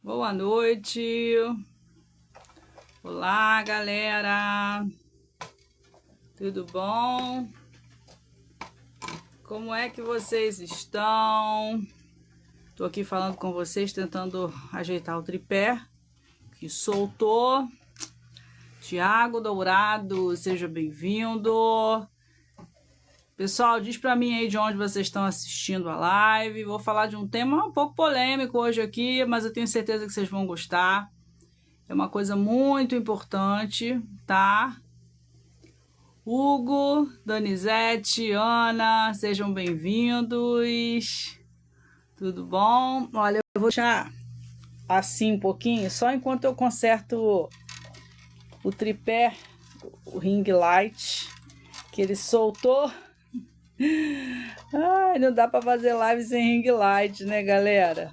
Boa noite. Olá, galera. Tudo bom? Como é que vocês estão? Tô aqui falando com vocês, tentando ajeitar o tripé que soltou. Tiago Dourado, seja bem-vindo. Pessoal, diz pra mim aí de onde vocês estão assistindo a live. Vou falar de um tema um pouco polêmico hoje aqui, mas eu tenho certeza que vocês vão gostar. É uma coisa muito importante, tá? Hugo, Donizete, Ana, sejam bem-vindos. Tudo bom? Olha, eu vou deixar assim um pouquinho, só enquanto eu conserto o tripé, o ring light, que ele soltou. Ai, não dá para fazer live sem ring light, né, galera?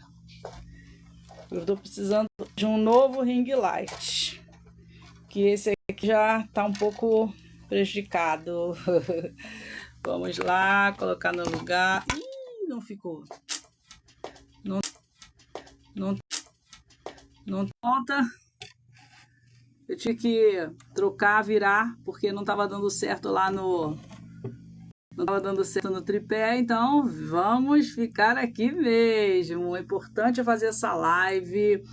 Eu tô precisando de um novo ring light, que esse aqui já tá um pouco prejudicado. Vamos lá, colocar no lugar. Ih, não ficou. Não conta. Eu tinha que trocar, virar, porque não tava dando certo lá no... Não tava dando certo no tripé, então vamos ficar aqui mesmo. O importante é fazer essa live.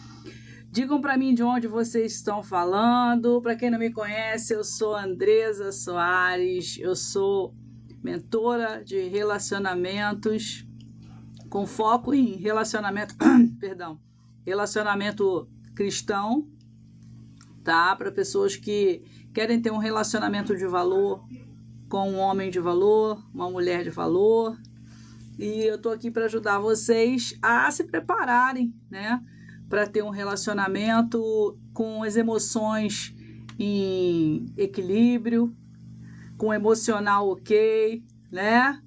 Digam para mim de onde vocês estão falando. Para quem não me conhece, eu sou Andresa Soares, eu sou mentora de relacionamentos com foco em relacionamento, perdão, relacionamento cristão, tá? Para pessoas que querem ter um relacionamento de valor com um homem de valor, uma mulher de valor. E eu tô aqui para ajudar vocês a se prepararem, né? Para ter um relacionamento com as emoções em equilíbrio, com o emocional ok, né?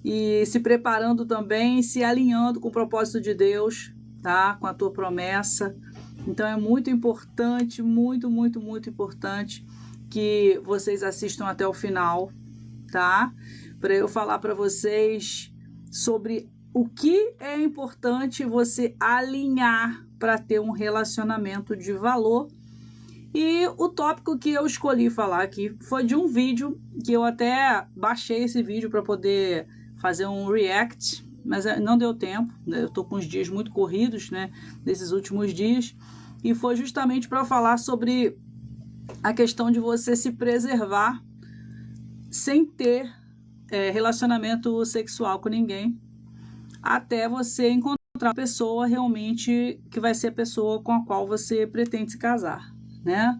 E se preparando também, se alinhando com o propósito de Deus, tá? Com a tua promessa. Então é muito importante, muito importante que vocês assistam até o final, tá? Para eu falar para vocês sobre o que é importante você alinhar para ter um relacionamento de valor. E o tópico que eu escolhi falar aqui foi de um vídeo que eu até baixei esse vídeo para poder fazer um react, mas não deu tempo, né? Eu tô com os dias muito corridos, né, nesses últimos dias, e foi justamente para falar sobre a questão de você se preservar sem ter relacionamento sexual com ninguém, até você encontrar uma pessoa realmente que vai ser a pessoa com a qual você pretende se casar, né?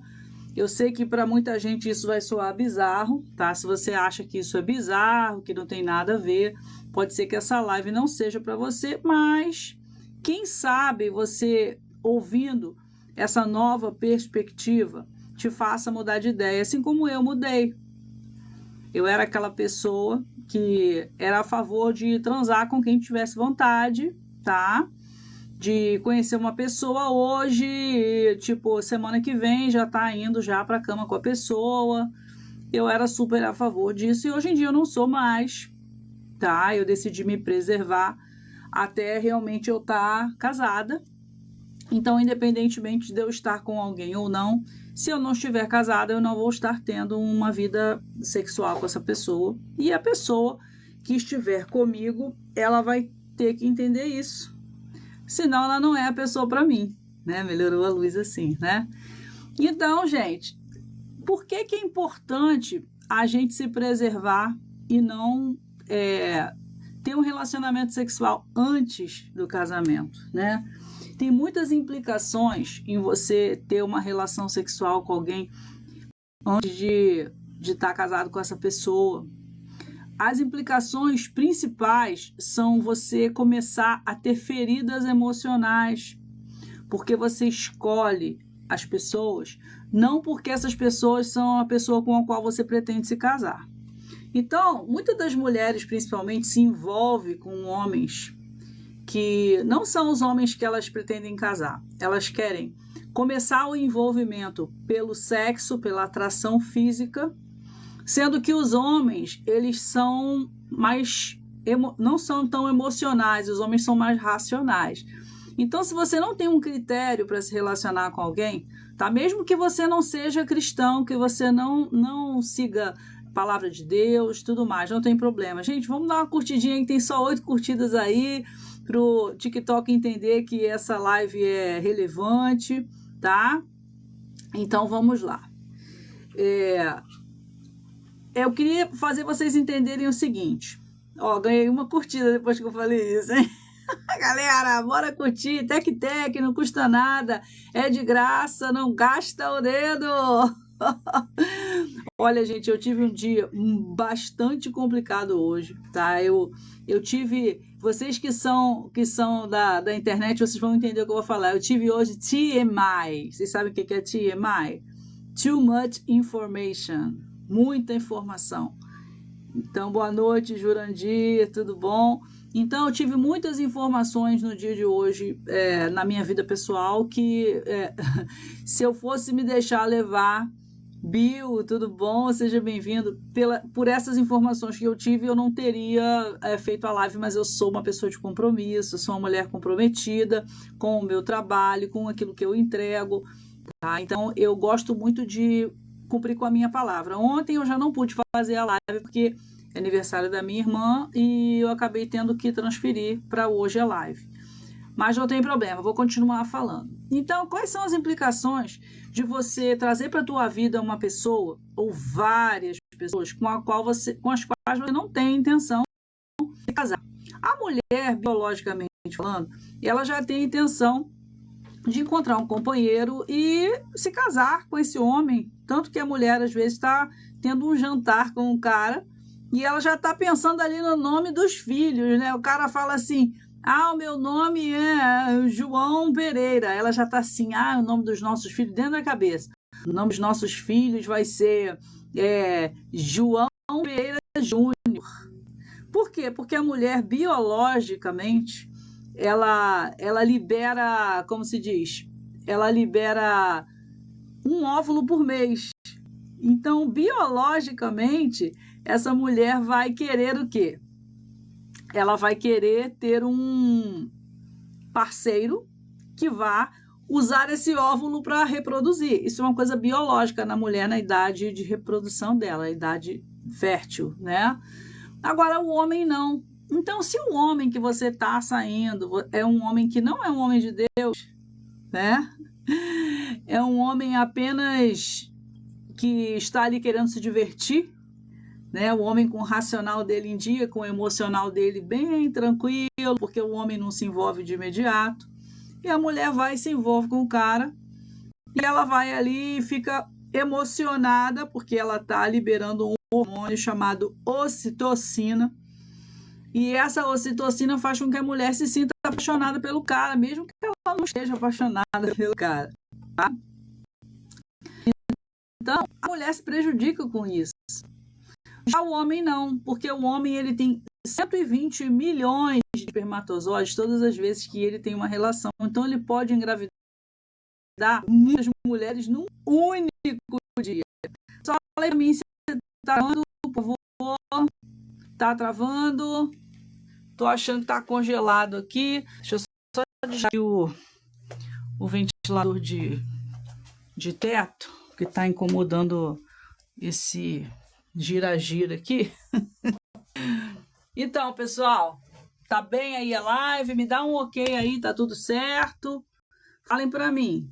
Eu sei que para muita gente isso vai soar bizarro, tá? Se você acha que isso é bizarro, que não tem nada a ver, pode ser que essa live não seja para você, mas quem sabe você ouvindo essa nova perspectiva te faça mudar de ideia, assim como eu mudei. Eu era aquela pessoa que era a favor de transar com quem tivesse vontade, tá? De conhecer uma pessoa hoje, tipo, semana que vem já tá indo já pra cama com a pessoa. Eu era super a favor disso e hoje em dia eu não sou mais, tá? Eu decidi me preservar até realmente eu estar casada. Então, independentemente de eu estar com alguém ou não, se eu não estiver casada, eu não vou estar tendo uma vida sexual com essa pessoa. E a pessoa que estiver comigo, ela vai ter que entender isso. Senão, ela não é a pessoa para mim, né? Melhorou a luz assim, né? Então, gente, por que é importante a gente se preservar e não ter um relacionamento sexual antes do casamento, né? Tem muitas implicações em você ter uma relação sexual com alguém antes de estar casado com essa pessoa. As implicações principais são você começar a ter feridas emocionais, porque você escolhe as pessoas, não porque essas pessoas são a pessoa com a qual você pretende se casar. Então, muitas das mulheres, principalmente, se envolvem com homens que não são os homens que elas pretendem casar. Elas querem começar o envolvimento pelo sexo, pela atração física, sendo que os homens, eles são mais não são tão emocionais, os homens são mais racionais. Então, se você não tem um critério para se relacionar com alguém, tá? Mesmo que você não seja cristão, que você não siga a palavra de Deus, tudo mais, não tem problema. Gente, vamos dar uma curtidinha aí, tem só 8 curtidas aí, pro TikTok entender que essa live é relevante, tá? Então, vamos lá. Eu queria fazer vocês entenderem o seguinte. Ó, ganhei uma curtida depois que eu falei isso, hein? Galera, bora curtir, tec-tec, não custa nada, é de graça, não gasta o dedo. Olha, gente, eu tive um dia bastante complicado hoje, tá? Eu tive, vocês que são da internet, vocês vão entender o que eu vou falar. Eu tive hoje TMI, vocês sabem o que é TMI? Too much information, muita informação. Então, boa noite, Jurandir, tudo bom? Então, eu tive muitas informações no dia de hoje na minha vida pessoal que se eu fosse me deixar levar, Bill, tudo bom? Seja bem-vindo. Por essas informações que eu tive, eu não teria feito a live, mas eu sou uma pessoa de compromisso, sou uma mulher comprometida com o meu trabalho, com aquilo que eu entrego, tá? Então, eu gosto muito de cumprir com a minha palavra. Ontem eu já não pude fazer a live porque é aniversário da minha irmã e eu acabei tendo que transferir para hoje a live. Mas não tem problema, vou continuar falando. Então, quais são as implicações de você trazer para a tua vida uma pessoa ou várias pessoas com as quais você não tem intenção de casar? A mulher, biologicamente falando, ela já tem a intenção de encontrar um companheiro e se casar com esse homem. Tanto que a mulher, às vezes, está tendo um jantar com um cara e ela já está pensando ali no nome dos filhos, né? O cara fala assim, o meu nome é João Pereira. Ela já está assim, o nome dos nossos filhos dentro da cabeça. O nome dos nossos filhos vai ser João Pereira Júnior. Por quê? Porque a mulher, biologicamente, ela libera, como se diz? Ela libera um óvulo por mês. Então, biologicamente, essa mulher vai querer o quê? Ela vai querer ter um parceiro que vá usar esse óvulo para reproduzir. Isso é uma coisa biológica na mulher, na idade de reprodução dela, a idade fértil, né? Agora, o homem não. Então, se o homem que você está saindo é um homem que não é um homem de Deus, né? É um homem apenas que está ali querendo se divertir, né? O homem com o racional dele em dia, com o emocional dele bem tranquilo, porque o homem não se envolve de imediato. E a mulher vai e se envolve com o cara, e ela vai ali e fica emocionada, porque ela está liberando um hormônio chamado ocitocina. E essa ocitocina faz com que a mulher se sinta apaixonada pelo cara, mesmo que ela não esteja apaixonada pelo cara, tá? Então, a mulher se prejudica com isso. Já o homem não, porque o homem ele tem 120 milhões de espermatozoides todas as vezes que ele tem uma relação. Então, ele pode engravidar muitas mulheres num único dia. Só fala pra mim se tá travando, por favor. Tá travando. Tô achando que tá congelado aqui. Deixa eu só desligar o ventilador de teto, que tá incomodando esse gira-gira aqui. Então, pessoal, tá bem aí a live? Me dá um ok aí, tá tudo certo? Falem pra mim.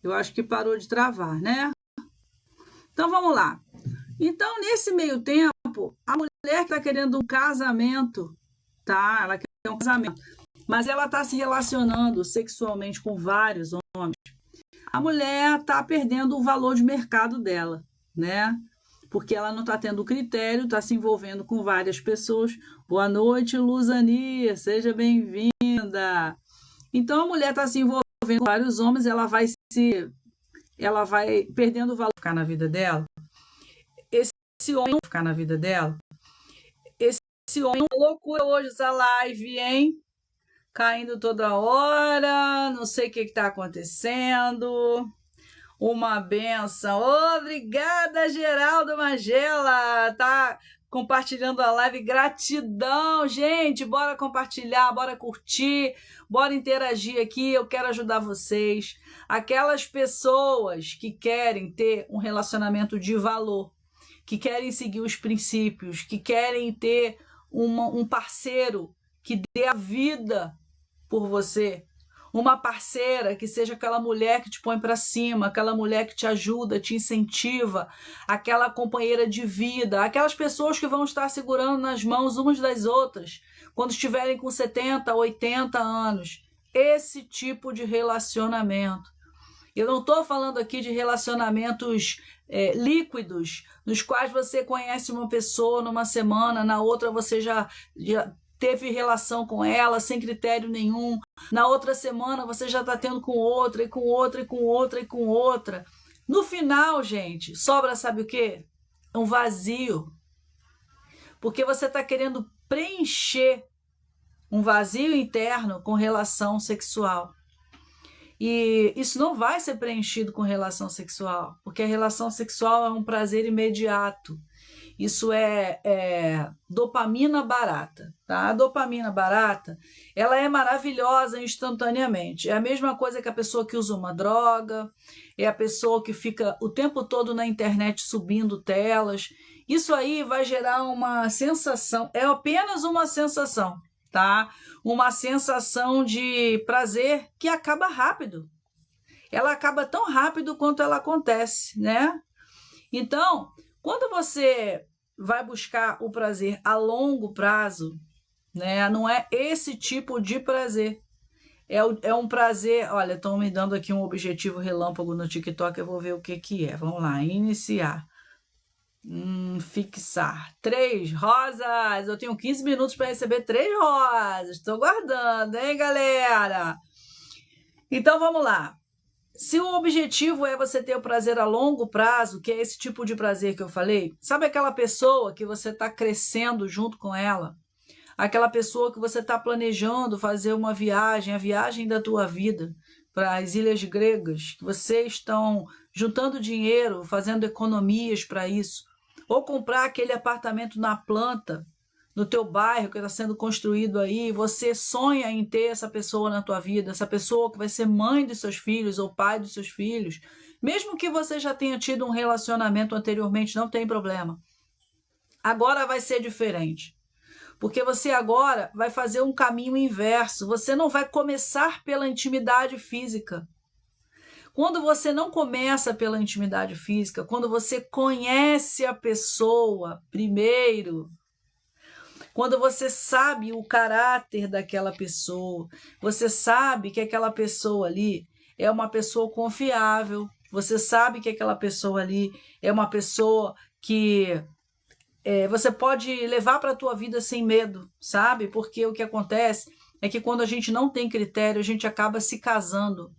Eu acho que parou de travar, né? Então, vamos lá. Então, nesse meio tempo, a mulher tá querendo um casamento, tá? Ela quer um casamento, mas ela tá se relacionando sexualmente com vários homens. A mulher tá perdendo o valor de mercado dela, né? Porque ela não está tendo critério, está se envolvendo com várias pessoas. Boa noite, Luzani, seja bem-vinda. Então, a mulher está se envolvendo com vários homens, ela vai perdendo o valor ficar na vida dela. Esse homem não ficar na vida dela. Esse homem é uma loucura hoje essa live, hein? Caindo toda hora, não sei o que está acontecendo. Uma benção. Obrigada, Geraldo Magela. compartilhando a live. Gratidão, gente. Bora compartilhar, bora curtir, bora interagir aqui. Eu quero ajudar vocês. Aquelas pessoas que querem ter um relacionamento de valor, que querem seguir os princípios, que querem ter um parceiro que dê a vida por você, uma parceira que seja aquela mulher que te põe para cima, aquela mulher que te ajuda, te incentiva, aquela companheira de vida, aquelas pessoas que vão estar segurando nas mãos umas das outras quando estiverem com 70, 80 anos. Esse tipo de relacionamento. Eu não estou falando aqui de relacionamentos líquidos, nos quais você conhece uma pessoa numa semana, na outra você já teve relação com ela sem critério nenhum, na outra semana você já está tendo com outra, e com outra, e com outra, e com outra. No final, gente, sobra sabe o quê? Um vazio. Porque você está querendo preencher um vazio interno com relação sexual. E isso não vai ser preenchido com relação sexual, porque a relação sexual é um prazer imediato. Isso é dopamina barata, tá? A dopamina barata, ela é maravilhosa instantaneamente. É a mesma coisa que a pessoa que usa uma droga, é a pessoa que fica o tempo todo na internet subindo telas. Isso aí vai gerar uma sensação, é apenas uma sensação, tá? Uma sensação de prazer que acaba rápido. Ela acaba tão rápido quanto ela acontece, né? Então, quando você vai buscar o prazer a longo prazo, né? Não é esse tipo de prazer. É um prazer... Olha, estão me dando aqui um objetivo relâmpago no TikTok, eu vou ver o que é. Vamos lá, iniciar. Fixar. 3 rosas. Eu tenho 15 minutos para receber 3 rosas. Estou guardando, hein, galera? Então, vamos lá. Se o objetivo é você ter o prazer a longo prazo, que é esse tipo de prazer que eu falei, sabe aquela pessoa que você está crescendo junto com ela? Aquela pessoa que você está planejando fazer uma viagem, a viagem da tua vida para as ilhas gregas, que vocês estão juntando dinheiro, fazendo economias para isso, ou comprar aquele apartamento na planta, no teu bairro que está sendo construído aí, você sonha em ter essa pessoa na tua vida, essa pessoa que vai ser mãe dos seus filhos ou pai dos seus filhos, mesmo que você já tenha tido um relacionamento anteriormente, não tem problema. Agora vai ser diferente, porque você agora vai fazer um caminho inverso, você não vai começar pela intimidade física. Quando você não começa pela intimidade física, quando você conhece a pessoa primeiro, quando você sabe o caráter daquela pessoa, você sabe que aquela pessoa ali é uma pessoa confiável, você sabe que aquela pessoa ali é uma pessoa que você pode levar para a tua vida sem medo, sabe? Porque o que acontece é que quando a gente não tem critério, a gente acaba se casando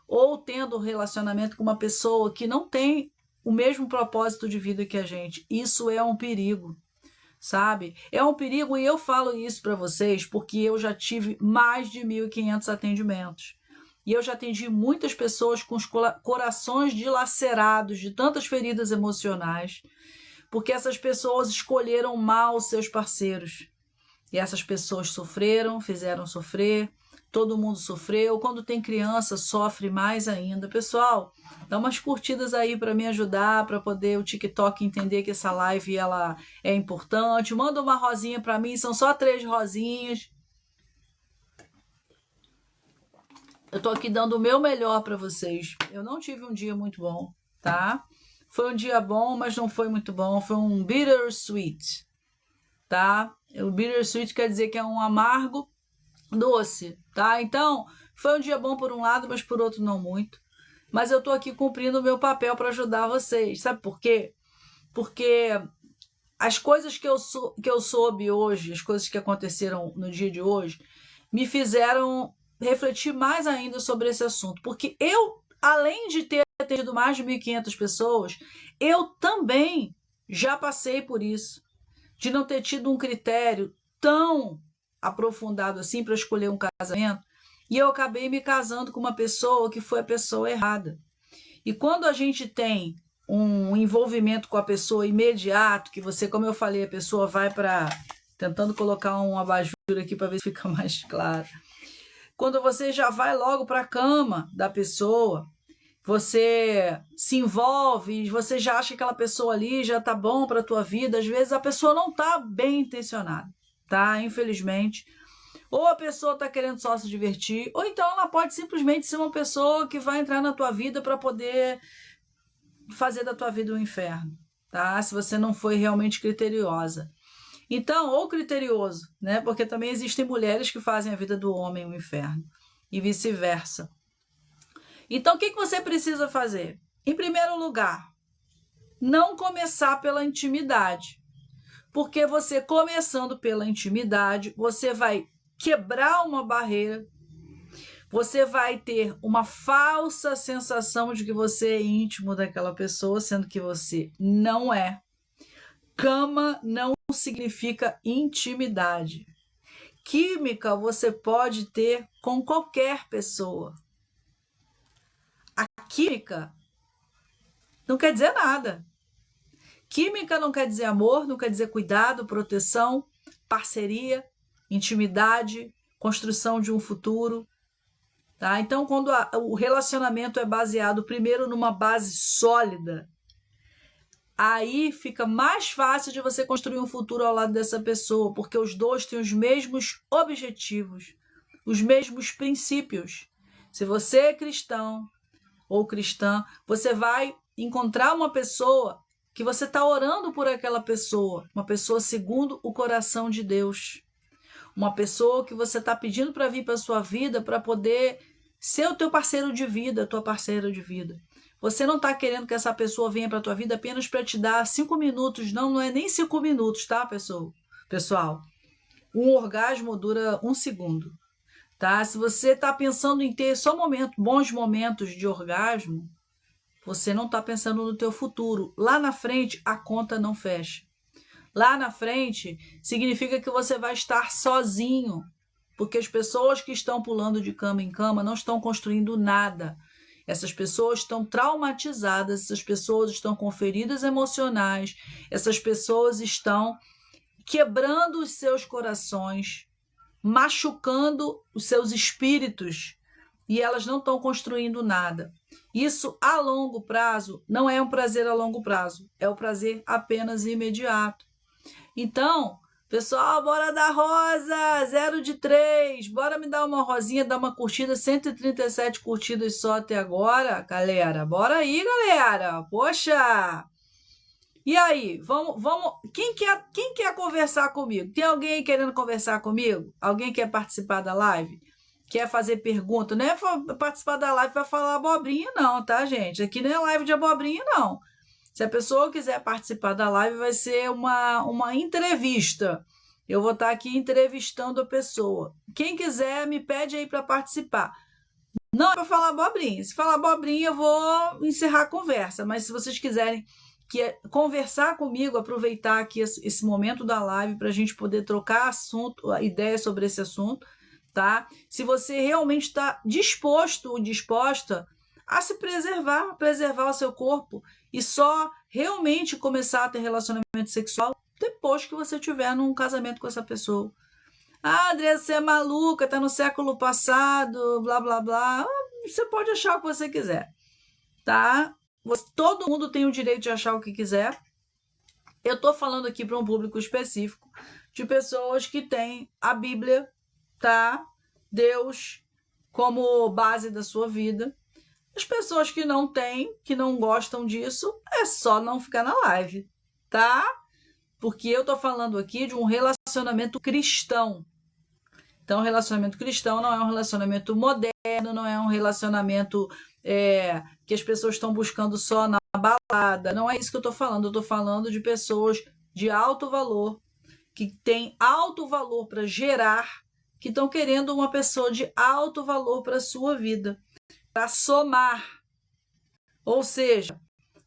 ou tendo um relacionamento com uma pessoa que não tem o mesmo propósito de vida que a gente. Isso é um perigo. Sabe? É um perigo e eu falo isso para vocês porque eu já tive mais de 1.500 atendimentos. E eu já atendi muitas pessoas com os corações dilacerados de tantas feridas emocionais, porque essas pessoas escolheram mal seus parceiros. E essas pessoas sofreram, fizeram sofrer, todo mundo sofreu. Quando tem criança, sofre mais ainda. Pessoal, dá umas curtidas aí para me ajudar, para poder o TikTok entender que essa live ela é importante. Manda uma rosinha para mim, são só 3 rosinhas. Eu tô aqui dando o meu melhor para vocês. Eu não tive um dia muito bom, tá? Foi um dia bom, mas não foi muito bom. Foi um bittersweet, tá? O bittersweet quer dizer que é um amargo doce, tá? Então, foi um dia bom por um lado, mas por outro não muito. Mas eu tô aqui cumprindo o meu papel para ajudar vocês. Sabe por quê? Porque as coisas que eu soube hoje, as coisas que aconteceram no dia de hoje, me fizeram refletir mais ainda sobre esse assunto. Porque eu, além de ter atendido mais de 1.500 pessoas, eu também já passei por isso. De não ter tido um critério tão aprofundado assim para escolher um casamento, e eu acabei me casando com uma pessoa que foi a pessoa errada. E quando a gente tem um envolvimento com a pessoa imediato, que você, como eu falei, a pessoa vai para... Tentando colocar um abajur aqui para ver se fica mais claro. Quando você já vai logo para a cama da pessoa, você se envolve, você já acha que aquela pessoa ali já tá bom para a tua vida, às vezes a pessoa não tá bem intencionada, tá? Infelizmente. Ou a pessoa tá querendo só se divertir, ou então ela pode simplesmente ser uma pessoa que vai entrar na tua vida para poder fazer da tua vida um inferno, tá? Se você não foi realmente criteriosa. Então, ou criterioso, né? Porque também existem mulheres que fazem a vida do homem um inferno e vice-versa. Então, o que você precisa fazer? Em primeiro lugar, não começar pela intimidade. Porque você começando pela intimidade, você vai quebrar uma barreira, você vai ter uma falsa sensação de que você é íntimo daquela pessoa, sendo que você não é. Cama não significa intimidade. Química você pode ter com qualquer pessoa. A química não quer dizer nada. Química não quer dizer amor, não quer dizer cuidado, proteção, parceria, intimidade, construção de um futuro. Tá? Então, quando o relacionamento é baseado primeiro numa base sólida, aí fica mais fácil de você construir um futuro ao lado dessa pessoa, porque os dois têm os mesmos objetivos, os mesmos princípios. Se você é cristão ou cristã, você vai encontrar uma pessoa que você está orando por aquela pessoa, uma pessoa segundo o coração de Deus, uma pessoa que você está pedindo para vir para a sua vida para poder ser o teu parceiro de vida, a tua parceira de vida. Você não está querendo que essa pessoa venha para a tua vida apenas para te dar 5 minutos. Não, não é nem 5 minutos, tá, pessoal? Um orgasmo dura 1 segundo, tá? Se você está pensando em ter só bons momentos de orgasmo, você não está pensando no teu futuro. Lá na frente, a conta não fecha. Lá na frente, significa que você vai estar sozinho, porque as pessoas que estão pulando de cama em cama não estão construindo nada. Essas pessoas estão traumatizadas, essas pessoas estão com feridas emocionais, essas pessoas estão quebrando os seus corações, machucando os seus espíritos, e elas não estão construindo nada. Isso a longo prazo não é um prazer a longo prazo, é o prazer apenas imediato. Então, pessoal, bora dar rosa, 0 de 3, bora me dar uma rosinha, dar uma curtida, 137 curtidas só até agora, galera, bora aí, galera, poxa! E aí, vamos, quem quer conversar comigo? Tem alguém querendo conversar comigo? Alguém quer participar da live? Quer fazer pergunta? Não é participar da live para falar abobrinha não, tá, gente? Aqui não é live de abobrinha, não. Se a pessoa quiser participar da live, vai ser uma entrevista. Eu vou estar aqui entrevistando a pessoa. Quem quiser, me pede aí para participar. Não é para falar abobrinha. Se falar abobrinha, eu vou encerrar a conversa. Mas se vocês quiserem conversar comigo, aproveitar aqui esse momento da live para a gente poder trocar ideias sobre esse assunto, tá? Se você realmente está disposto ou disposta a se preservar o seu corpo e só realmente começar a ter relacionamento sexual depois que você tiver num casamento com essa pessoa. Ah, Andressa, você é maluca, tá no século passado, blá, blá, blá. Você pode achar o que você quiser, tá? Todo mundo tem o direito de achar o que quiser. Eu tô falando aqui para um público específico de pessoas que têm a Bíblia, tá? Deus como base da sua vida. As pessoas que não têm, que não gostam disso, é só não ficar na live, tá? Porque eu tô falando aqui de um relacionamento cristão. Então, relacionamento cristão não é um relacionamento moderno, não é um relacionamento que as pessoas estão buscando só na balada. Não é isso que eu tô falando. Eu tô falando de pessoas de alto valor, que têm alto valor para gerar, que estão querendo uma pessoa de alto valor para a sua vida, para somar. Ou seja,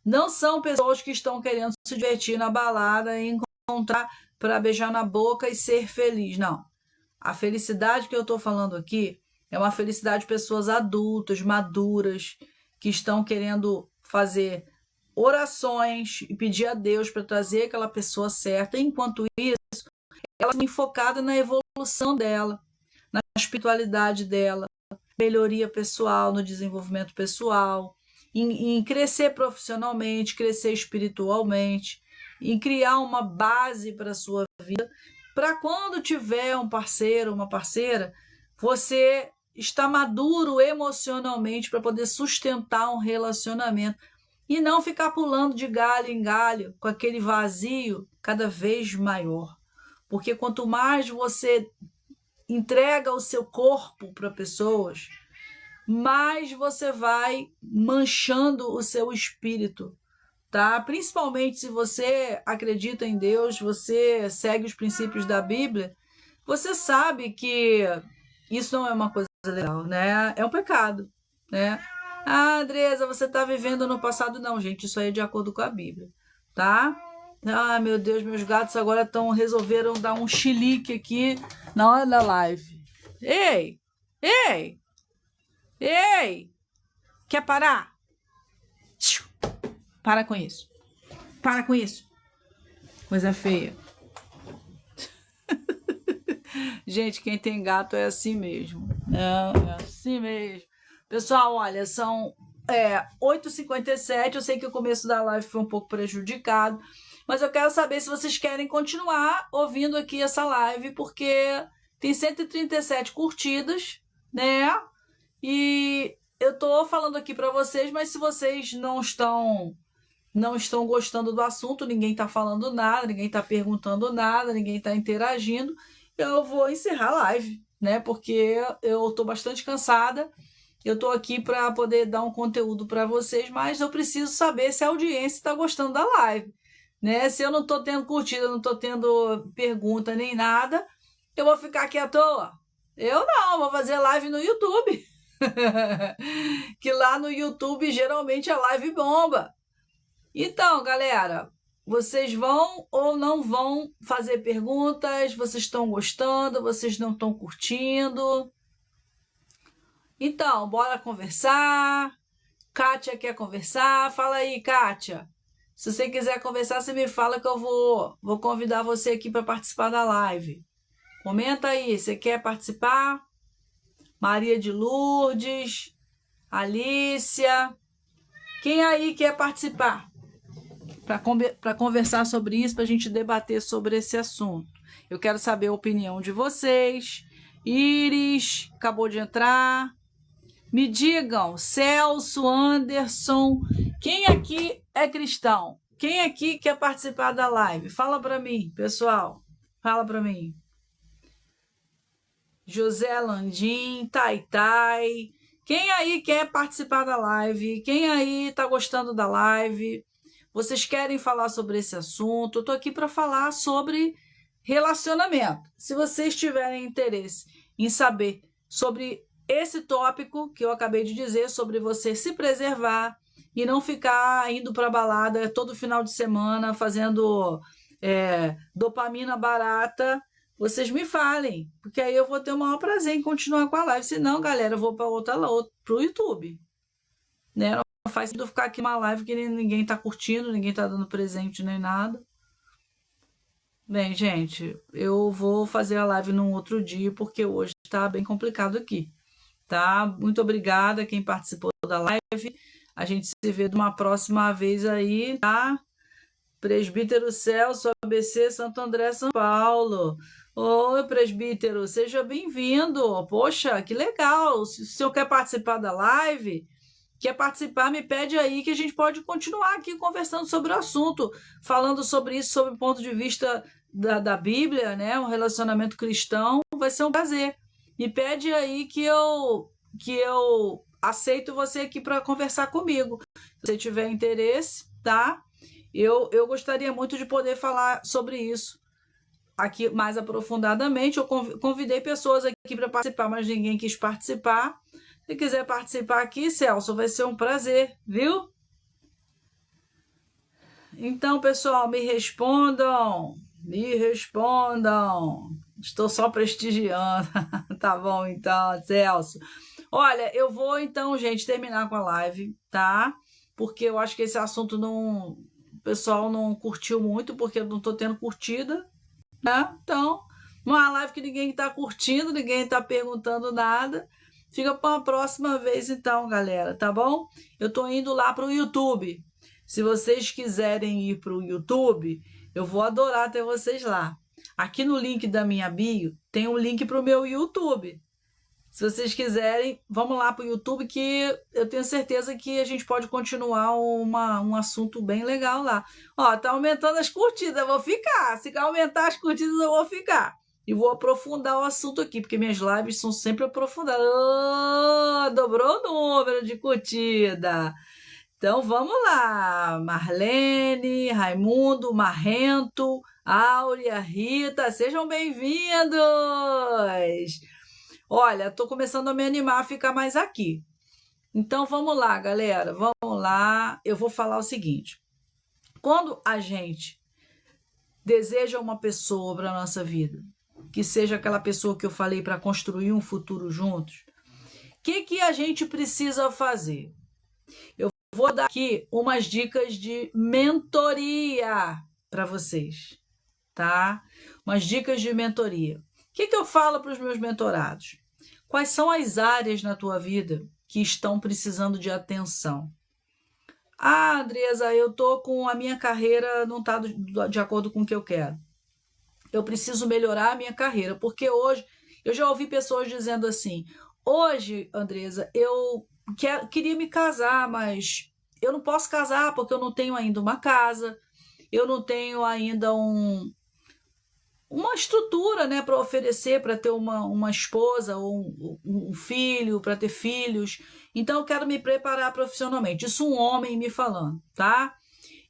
não são pessoas que estão querendo se divertir na balada e encontrar para beijar na boca e ser feliz. Não. A felicidade que eu estou falando aqui é uma felicidade de pessoas adultas, maduras, que estão querendo fazer orações e pedir a Deus para trazer aquela pessoa certa. Enquanto isso, ela está focada na evolução dela, na espiritualidade dela, melhoria pessoal, no desenvolvimento pessoal, em crescer profissionalmente, crescer espiritualmente, em criar uma base para a sua vida, para quando tiver um parceiro, uma parceira, você está maduro emocionalmente para poder sustentar um relacionamento e não ficar pulando de galho em galho com aquele vazio cada vez maior. Porque quanto mais você entrega o seu corpo para pessoas, mais você vai manchando o seu espírito, tá? Principalmente se você acredita em Deus, você segue os princípios da Bíblia, você sabe que isso não é uma coisa legal, né? É um pecado, né? Ah, Andresa, você está vivendo no passado. Não, gente, isso aí é de acordo com a Bíblia, tá? Ah, meu Deus, meus gatos agora resolveram dar um chilique aqui na hora da live. Ei, ei, ei, quer parar? Para com isso. Para com isso. Coisa feia. Gente, quem tem gato é assim mesmo. É assim mesmo. Pessoal, olha, são 8h57. Eu sei que o começo da live foi um pouco prejudicado, mas eu quero saber se vocês querem continuar ouvindo aqui essa live, porque tem 137 curtidas, né? E eu tô falando aqui para vocês, mas se vocês não estão gostando do assunto, ninguém tá falando nada, ninguém tá perguntando nada, ninguém tá interagindo, eu vou encerrar a live, né? Porque eu tô bastante cansada. Eu tô aqui para poder dar um conteúdo para vocês, mas eu preciso saber se a audiência está gostando da live, né? Se eu não tô tendo curtida, não tô tendo pergunta nem nada, eu vou ficar aqui à toa. Eu não, vou fazer live no YouTube. Que lá no YouTube geralmente a live bomba. Então, galera, vocês vão ou não vão fazer perguntas? Vocês estão gostando? Vocês não estão curtindo? Então, bora conversar. Kátia quer conversar? Fala aí, Kátia. Se você quiser conversar, você me fala que eu vou convidar você aqui para participar da live. Comenta aí, você quer participar? Maria de Lourdes, Alícia. Quem aí quer participar? Para conversar sobre isso, para a gente debater sobre esse assunto. Eu quero saber a opinião de vocês. Iris, acabou de entrar. Me digam, Celso, Anderson, quem aqui é cristão? Quem aqui quer participar da live? Fala para mim, pessoal. Fala para mim. José Landim, Taitai. Quem aí quer participar da live? Quem aí está gostando da live? Vocês querem falar sobre esse assunto? Eu estou aqui para falar sobre relacionamento. Se vocês tiverem interesse em saber sobre esse tópico que eu acabei de dizer, sobre você se preservar e não ficar indo para balada todo final de semana fazendo dopamina barata, vocês me falem, porque aí eu vou ter o maior prazer em continuar com a live. Se não, galera, eu vou para o YouTube, né? Não faz sentido ficar aqui numa live que ninguém tá curtindo, ninguém tá dando presente nem nada. Bem, gente, eu vou fazer a live num outro dia, porque hoje tá bem complicado aqui, tá? Muito obrigada quem participou da live. A gente se vê de uma próxima vez aí, tá? Presbítero Celso, ABC, Santo André, São Paulo. Oi, presbítero, seja bem-vindo. Poxa, que legal. Se o senhor quer participar da live, quer participar, me pede aí que a gente pode continuar aqui conversando sobre o assunto, falando sobre isso, sobre o ponto de vista da Bíblia, né? Um relacionamento cristão, vai ser um prazer. Me pede aí que eu aceito você aqui para conversar comigo. Se você tiver interesse, tá? Eu gostaria muito de poder falar sobre isso aqui mais aprofundadamente. Eu convidei pessoas aqui para participar, mas ninguém quis participar. Se quiser participar aqui, Celso, vai ser um prazer, viu? Então, pessoal, me respondam. Me respondam. Estou só prestigiando. Tá bom, então, Celso. Olha, eu vou, então, gente, terminar com a live, tá? porque eu acho que esse assunto o pessoal não curtiu muito, porque eu não estou tendo curtida, né? Então, uma live que ninguém está curtindo, ninguém está perguntando nada. Fica para uma próxima vez então, galera, tá bom? Eu estou indo lá para o YouTube. Se vocês quiserem ir para o YouTube, eu vou adorar ter vocês lá. Aqui no link da minha bio tem um link para o meu YouTube. Se vocês quiserem, vamos lá para o YouTube, que eu tenho certeza que a gente pode continuar um assunto bem legal lá. Ó, tá aumentando as curtidas, eu vou ficar. Se aumentar as curtidas, eu vou ficar. E vou aprofundar o assunto aqui, porque minhas lives são sempre aprofundadas. Oh, dobrou o número de curtida. Então, vamos lá. Marlene, Raimundo, Marrento, Áurea, Rita, sejam bem-vindos! Olha, estou começando a me animar a ficar mais aqui. Então, vamos lá, galera. Vamos lá. Eu vou falar o seguinte. Quando a gente deseja uma pessoa para a nossa vida, que seja aquela pessoa que eu falei para construir um futuro juntos, o que a gente precisa fazer? Eu vou dar aqui umas dicas de mentoria para vocês, tá? Umas dicas de mentoria. O que eu falo para os meus mentorados? Quais são as áreas na tua vida que estão precisando de atenção? Ah, Andresa, eu tô com a minha carreira, não está de acordo com o que eu quero. Eu preciso melhorar a minha carreira, porque hoje, eu já ouvi pessoas dizendo assim, hoje, Andresa, eu queria me casar, mas eu não posso casar porque eu não tenho ainda uma casa, eu não tenho ainda uma estrutura, né, para oferecer, para ter uma esposa ou um filho, para ter filhos. Então, eu quero me preparar profissionalmente. Isso um homem me falando, tá?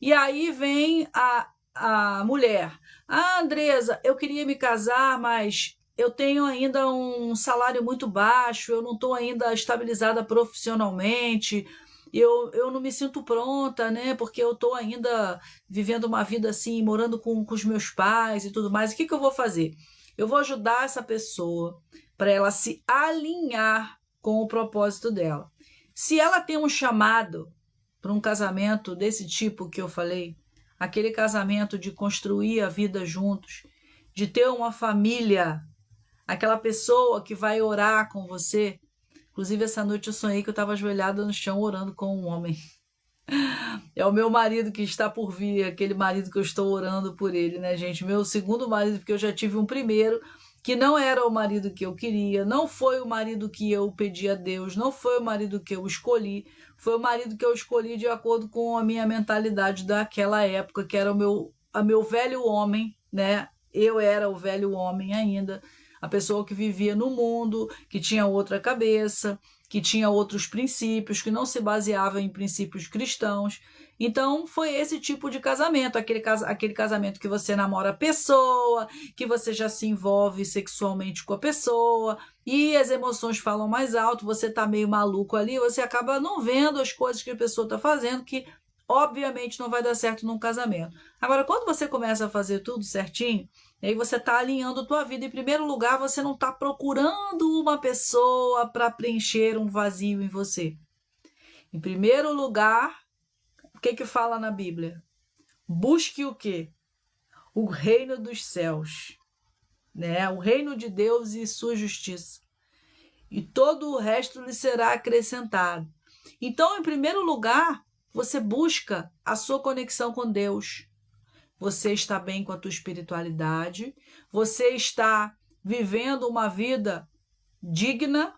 E aí vem a mulher. Ah, Andresa, eu queria me casar, mas eu tenho ainda um salário muito baixo, eu não estou ainda estabilizada profissionalmente, eu não me sinto pronta, né? Porque eu estou ainda vivendo uma vida assim, morando com os meus pais e tudo mais. O que eu vou fazer? Eu vou ajudar essa pessoa para ela se alinhar com o propósito dela. Se ela tem um chamado para um casamento desse tipo que eu falei, aquele casamento de construir a vida juntos, de ter uma família, aquela pessoa que vai orar com você. Inclusive, essa noite eu sonhei que eu estava ajoelhada no chão orando com um homem. É o meu marido que está por vir, aquele marido que eu estou orando por ele, né, gente? Meu segundo marido, porque eu já tive um primeiro, que não era o marido que eu queria, não foi o marido que eu pedi a Deus, não foi o marido que eu escolhi, foi o marido que eu escolhi de acordo com a minha mentalidade daquela época, que era o meu velho homem, né? Eu era o velho homem ainda, a pessoa que vivia no mundo, que tinha outra cabeça, que tinha outros princípios, que não se baseava em princípios cristãos. Então, foi esse tipo de casamento, aquele casamento que você namora a pessoa, que você já se envolve sexualmente com a pessoa, e as emoções falam mais alto, você está meio maluco ali, você acaba não vendo as coisas que a pessoa está fazendo, que obviamente não vai dar certo num casamento. Agora, quando você começa a fazer tudo certinho, aí você está alinhando a tua vida. Em primeiro lugar, você não está procurando uma pessoa para preencher um vazio em você. Em primeiro lugar, o que fala na Bíblia? Busque o quê? O reino dos céus, né? O reino de Deus e sua justiça. E todo o resto lhe será acrescentado. Então, em primeiro lugar, você busca a sua conexão com Deus. Você está bem com a tua espiritualidade, você está vivendo uma vida digna,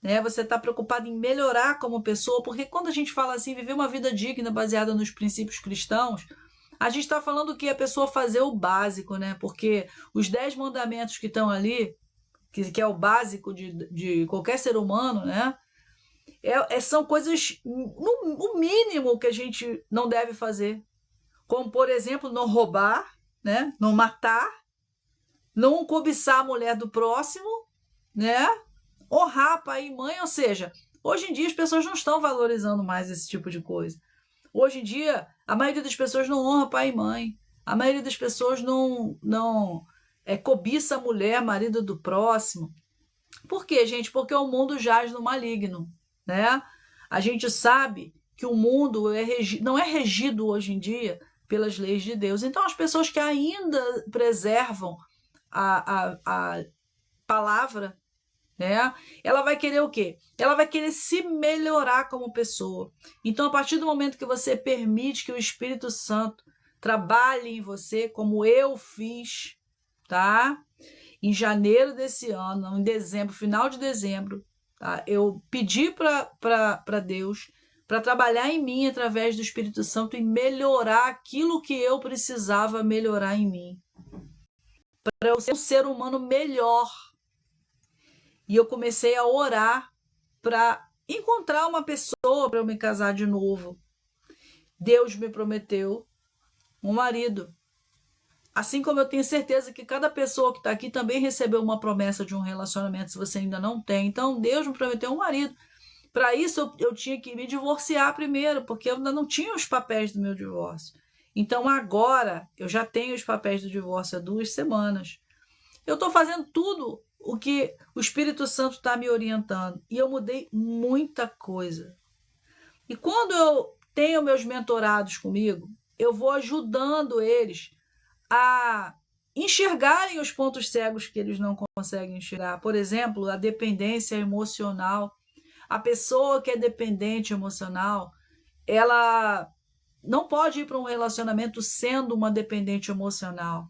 né? Você está preocupado em melhorar como pessoa, porque quando a gente fala assim, viver uma vida digna baseada nos princípios cristãos, a gente está falando que a pessoa fazer o básico, né? Porque os 10 mandamentos que estão ali, que é o básico de qualquer ser humano, né? São coisas, no mínimo, que a gente não deve fazer. Como, por exemplo, não roubar, né? Não matar, não cobiçar a mulher do próximo, né? Honrar pai e mãe, ou seja, hoje em dia as pessoas não estão valorizando mais esse tipo de coisa. Hoje em dia, a maioria das pessoas não honra pai e mãe, a maioria das pessoas não cobiça a mulher, marido do próximo. Por quê, gente? Porque o mundo jaz no maligno, né? A gente sabe que o mundo não é regido hoje em dia pelas leis de Deus. Então, as pessoas que ainda preservam a palavra, né? Ela vai querer o quê? Ela vai querer se melhorar como pessoa. Então, a partir do momento que você permite que o Espírito Santo trabalhe em você, como eu fiz, tá? Em janeiro desse ano, em dezembro, final de dezembro, tá? Eu pedi para Deus para trabalhar em mim através do Espírito Santo e melhorar aquilo que eu precisava melhorar em mim, para eu ser um ser humano melhor. E eu comecei a orar para encontrar uma pessoa para eu me casar de novo. Deus me prometeu um marido. Assim como eu tenho certeza que cada pessoa que está aqui também recebeu uma promessa de um relacionamento, se você ainda não tem. Então, Deus me prometeu um marido. Para isso, eu tinha que me divorciar primeiro, porque eu ainda não tinha os papéis do meu divórcio. Então, agora, eu já tenho os papéis do divórcio há 2 semanas. Eu estou fazendo tudo o que o Espírito Santo está me orientando. E eu mudei muita coisa. E quando eu tenho meus mentorados comigo, eu vou ajudando eles a enxergarem os pontos cegos que eles não conseguem enxergar. Por exemplo, a dependência emocional. A pessoa que é dependente emocional, ela não pode ir para um relacionamento sendo uma dependente emocional,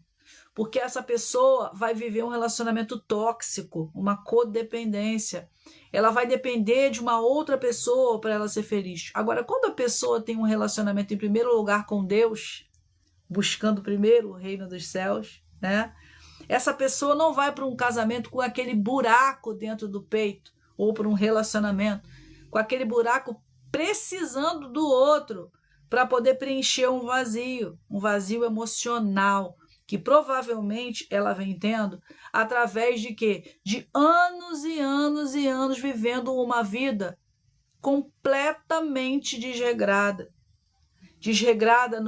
porque essa pessoa vai viver um relacionamento tóxico, uma codependência. Ela vai depender de uma outra pessoa para ela ser feliz. Agora, quando a pessoa tem um relacionamento em primeiro lugar com Deus, buscando primeiro o reino dos céus, né? Essa pessoa não vai para um casamento com aquele buraco dentro do peito, ou para um relacionamento com aquele buraco precisando do outro para poder preencher um vazio emocional, que provavelmente ela vem tendo através de quê? De anos e anos e anos vivendo uma vida completamente desregrada. Desregrada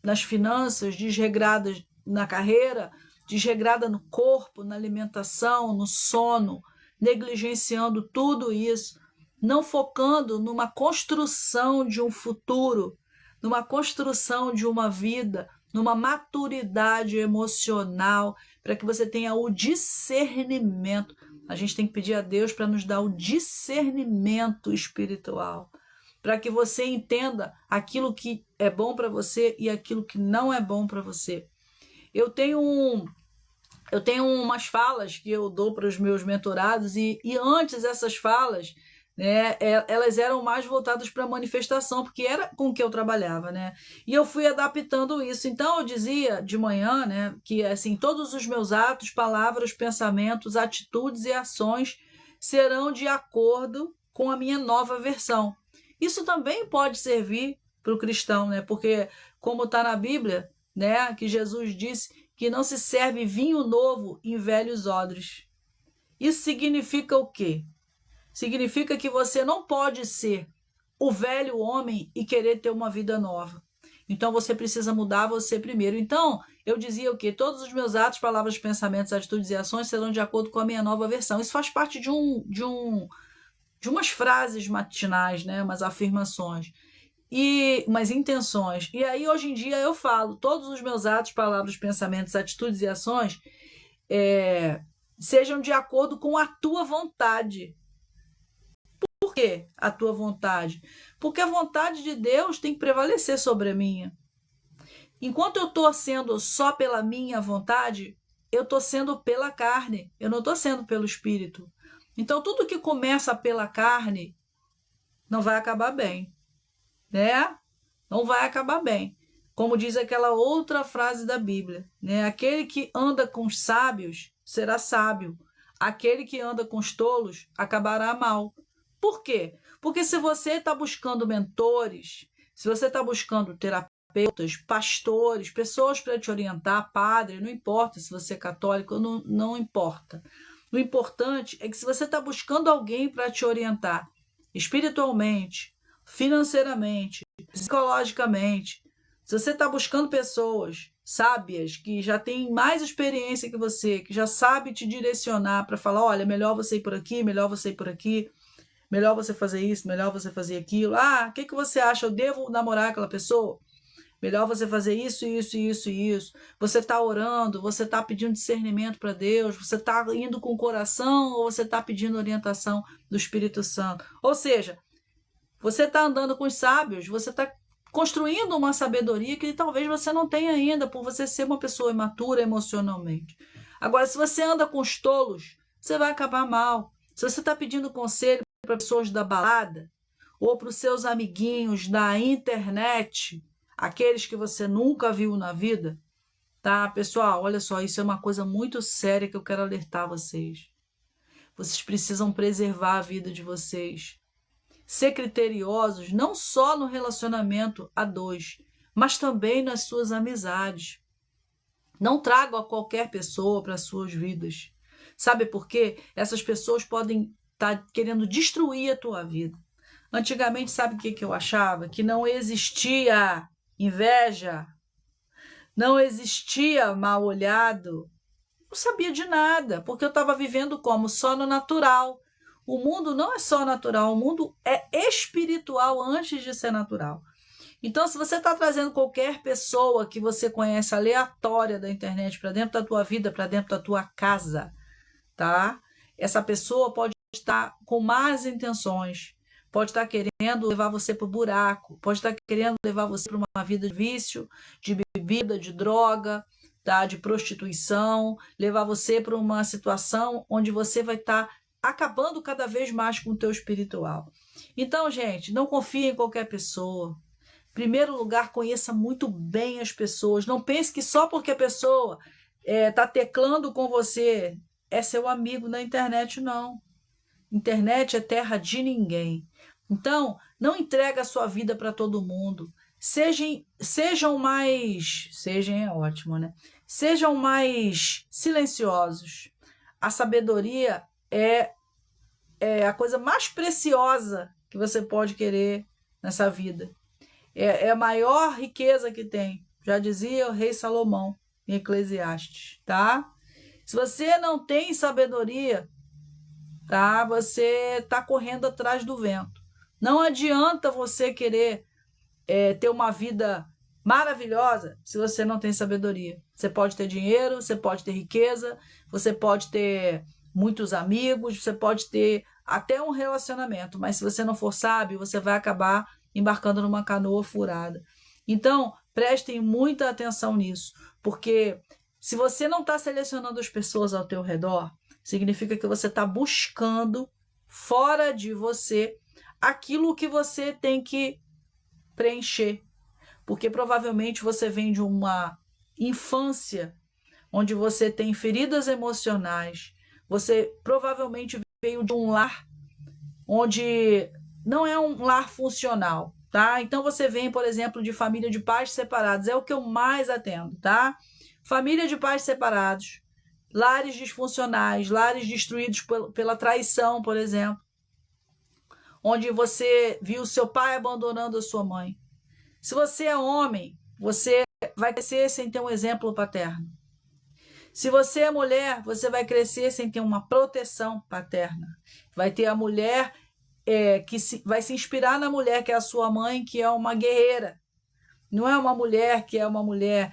nas finanças, desregrada na carreira, desregrada no corpo, na alimentação, no sono, negligenciando tudo isso, não focando numa construção de um futuro, numa construção de uma vida, numa maturidade emocional, para que você tenha o discernimento. A gente tem que pedir a Deus para nos dar o discernimento espiritual, para que você entenda aquilo que é bom para você e aquilo que não é bom para você. Eu tenho umas falas que eu dou para os meus mentorados e antes essas falas, né, elas eram mais voltadas para a manifestação, porque era com que eu trabalhava, né? E eu fui adaptando isso. Então eu dizia de manhã, né, que assim, todos os meus atos, palavras, pensamentos, atitudes e ações serão de acordo com a minha nova versão. Isso também pode servir para o cristão, né? Porque como está na Bíblia, né, que Jesus disse que não se serve vinho novo em velhos odres. Isso significa o quê? Significa que você não pode ser o velho homem e querer ter uma vida nova. Então você precisa mudar você primeiro. Então eu dizia o quê? Todos os meus atos, palavras, pensamentos, atitudes e ações serão de acordo com a minha nova versão. Isso faz parte de umas frases matinais, né? Umas afirmações. E umas intenções. E aí, hoje em dia, eu falo, todos os meus atos, palavras, pensamentos, atitudes e ações sejam de acordo com a tua vontade. Por que a tua vontade? Porque a vontade de Deus tem que prevalecer sobre a minha. Enquanto eu estou sendo só pela minha vontade, eu estou sendo pela carne, eu não estou sendo pelo Espírito. Então, tudo que começa pela carne não vai acabar bem. Né? Não vai acabar bem. Como diz aquela outra frase da Bíblia, né? Aquele que anda com os sábios será sábio. Aquele que anda com os tolos acabará mal. Por quê? Porque se você está buscando mentores, se você está buscando terapeutas, pastores, pessoas para te orientar, padre, não importa se você é católico, não importa. O importante é que se você está buscando alguém para te orientar espiritualmente, financeiramente, psicologicamente, se você está buscando pessoas sábias, que já têm mais experiência que você, que já sabe te direcionar para falar, olha, melhor você ir por aqui, melhor você ir por aqui, melhor você fazer isso, melhor você fazer aquilo. Ah, o que você acha? Eu devo namorar aquela pessoa? Melhor você fazer isso, isso, isso e isso. Você está orando, você está pedindo discernimento para Deus, você está indo com o coração ou você está pedindo orientação do Espírito Santo. Ou seja, você está andando com os sábios, você está construindo uma sabedoria que talvez você não tenha ainda, por você ser uma pessoa imatura emocionalmente. Agora, se você anda com os tolos, você vai acabar mal. Se você está pedindo conselho para pessoas da balada ou para os seus amiguinhos da internet, aqueles que você nunca viu na vida, tá? Pessoal, olha só, isso é uma coisa muito séria que eu quero alertar vocês. Vocês precisam preservar a vida de vocês. Ser criteriosos não só no relacionamento a dois, mas também nas suas amizades. Não tragam a qualquer pessoa para as suas vidas. Sabe por quê? Essas pessoas podem estar querendo destruir a tua vida. Antigamente, sabe o que eu achava? Que não existia inveja, não existia mal olhado. Não sabia de nada, porque eu estava vivendo como? Só no natural. O mundo não é só natural, o mundo é espiritual antes de ser natural. Então, se você está trazendo qualquer pessoa que você conhece aleatória da internet para dentro da tua vida, para dentro da tua casa, tá? Essa pessoa pode estar com más intenções, pode estar querendo levar você para o buraco, pode estar querendo levar você para uma vida de vício, de bebida, de droga, tá? De prostituição, levar você para uma situação onde você vai estar acabando cada vez mais com o teu espiritual. Então, gente, não confie em qualquer pessoa. Em primeiro lugar, conheça muito bem as pessoas. Não pense que só porque a pessoa está teclando com você é seu amigo na internet, não. Internet é terra de ninguém. Então, não entregue a sua vida para todo mundo. Sejam mais... Sejam é ótimo, né? Sejam mais silenciosos. A sabedoria é a coisa mais preciosa que você pode querer nessa vida. É a maior riqueza que tem. Já dizia o rei Salomão em Eclesiastes, tá? Se você não tem sabedoria, tá? Você está correndo atrás do vento. Não adianta você querer ter uma vida maravilhosa se você não tem sabedoria. Você pode ter dinheiro, você pode ter riqueza, você pode ter muitos amigos, você pode ter até um relacionamento, mas se você não for sábio, você vai acabar embarcando numa canoa furada. Então, prestem muita atenção nisso, porque se você não está selecionando as pessoas ao teu redor, significa que você está buscando fora de você aquilo que você tem que preencher, porque provavelmente você vem de uma infância onde você tem feridas emocionais, você provavelmente veio de um lar onde não é um lar funcional, tá? Então você vem, por exemplo, de família de pais separados, é o que eu mais atendo, tá? Família de pais separados, lares disfuncionais, lares destruídos pela traição, por exemplo, onde você viu seu pai abandonando a sua mãe. Se você é homem, você vai crescer sem ter um exemplo paterno. Se você é mulher, você vai crescer sem ter uma proteção paterna. Vai ter a mulher vai se inspirar na mulher que é a sua mãe, que é uma guerreira. Não é uma mulher que é uma mulher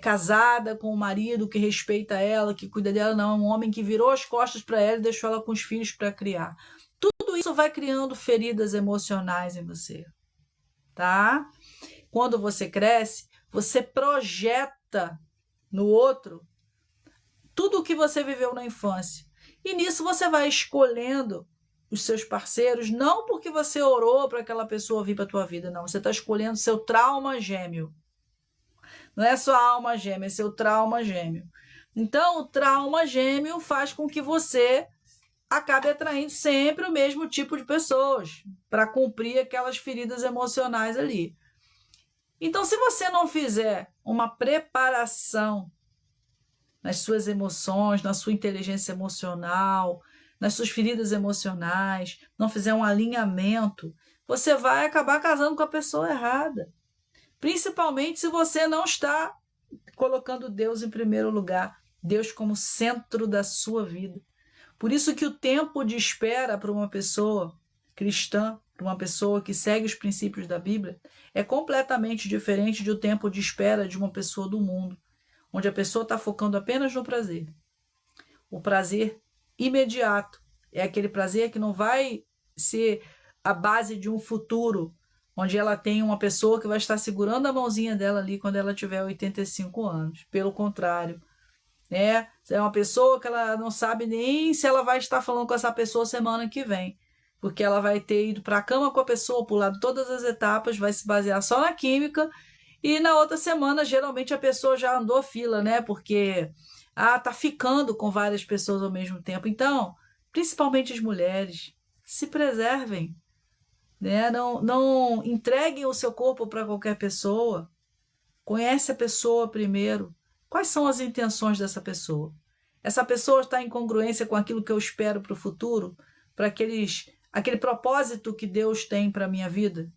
casada com um marido que respeita ela, que cuida dela, não. É um homem que virou as costas para ela e deixou ela com os filhos para criar. Tudo isso vai criando feridas emocionais em você, tá? Quando você cresce, você projeta no outro tudo o que você viveu na infância. E nisso você vai escolhendo os seus parceiros, não porque você orou para aquela pessoa vir para a tua vida, não. Você está escolhendo seu trauma gêmeo. Não é sua alma gêmea, é seu trauma gêmeo. Então, o trauma gêmeo faz com que você acabe atraindo sempre o mesmo tipo de pessoas para cumprir aquelas feridas emocionais ali. Então, se você não fizer uma preparação nas suas emoções, na sua inteligência emocional, nas suas feridas emocionais, não fizer um alinhamento, você vai acabar casando com a pessoa errada. Principalmente se você não está colocando Deus em primeiro lugar, Deus como centro da sua vida. Por isso que o tempo de espera para uma pessoa cristã, para uma pessoa que segue os princípios da Bíblia, é completamente diferente do tempo de espera de uma pessoa do mundo, onde a pessoa está focando apenas no prazer. O prazer imediato é aquele prazer que não vai ser a base de um futuro, onde ela tem uma pessoa que vai estar segurando a mãozinha dela ali quando ela tiver 85 anos. Pelo contrário, né? É uma pessoa que ela não sabe nem se ela vai estar falando com essa pessoa semana que vem, porque ela vai ter ido para a cama com a pessoa, pulado todas as etapas, vai se basear só na química, e na outra semana, geralmente, a pessoa já andou fila, né? Porque tá ficando com várias pessoas ao mesmo tempo. Então, principalmente as mulheres, se preservem, né? Não entreguem o seu corpo para qualquer pessoa. Conhece a pessoa primeiro. Quais são as intenções dessa pessoa? Essa pessoa está em congruência com aquilo que eu espero para o futuro? Para aquele propósito que Deus tem para a minha vida?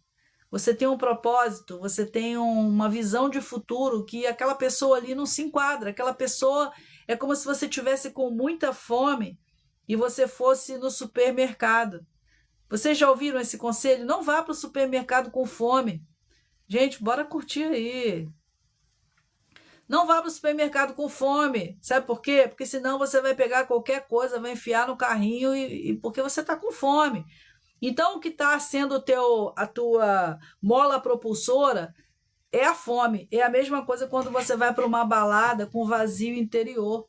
Você tem um propósito, você tem uma visão de futuro que aquela pessoa ali não se enquadra. Aquela pessoa é como se você tivesse com muita fome e você fosse no supermercado. Vocês já ouviram esse conselho? Não vá para o supermercado com fome. Gente, bora curtir aí. Não vá para o supermercado com fome. Sabe por quê? Porque senão você vai pegar qualquer coisa, vai enfiar no carrinho e porque você está com fome. Então, o que está sendo a tua mola propulsora é a fome. É a mesma coisa quando você vai para uma balada com vazio interior.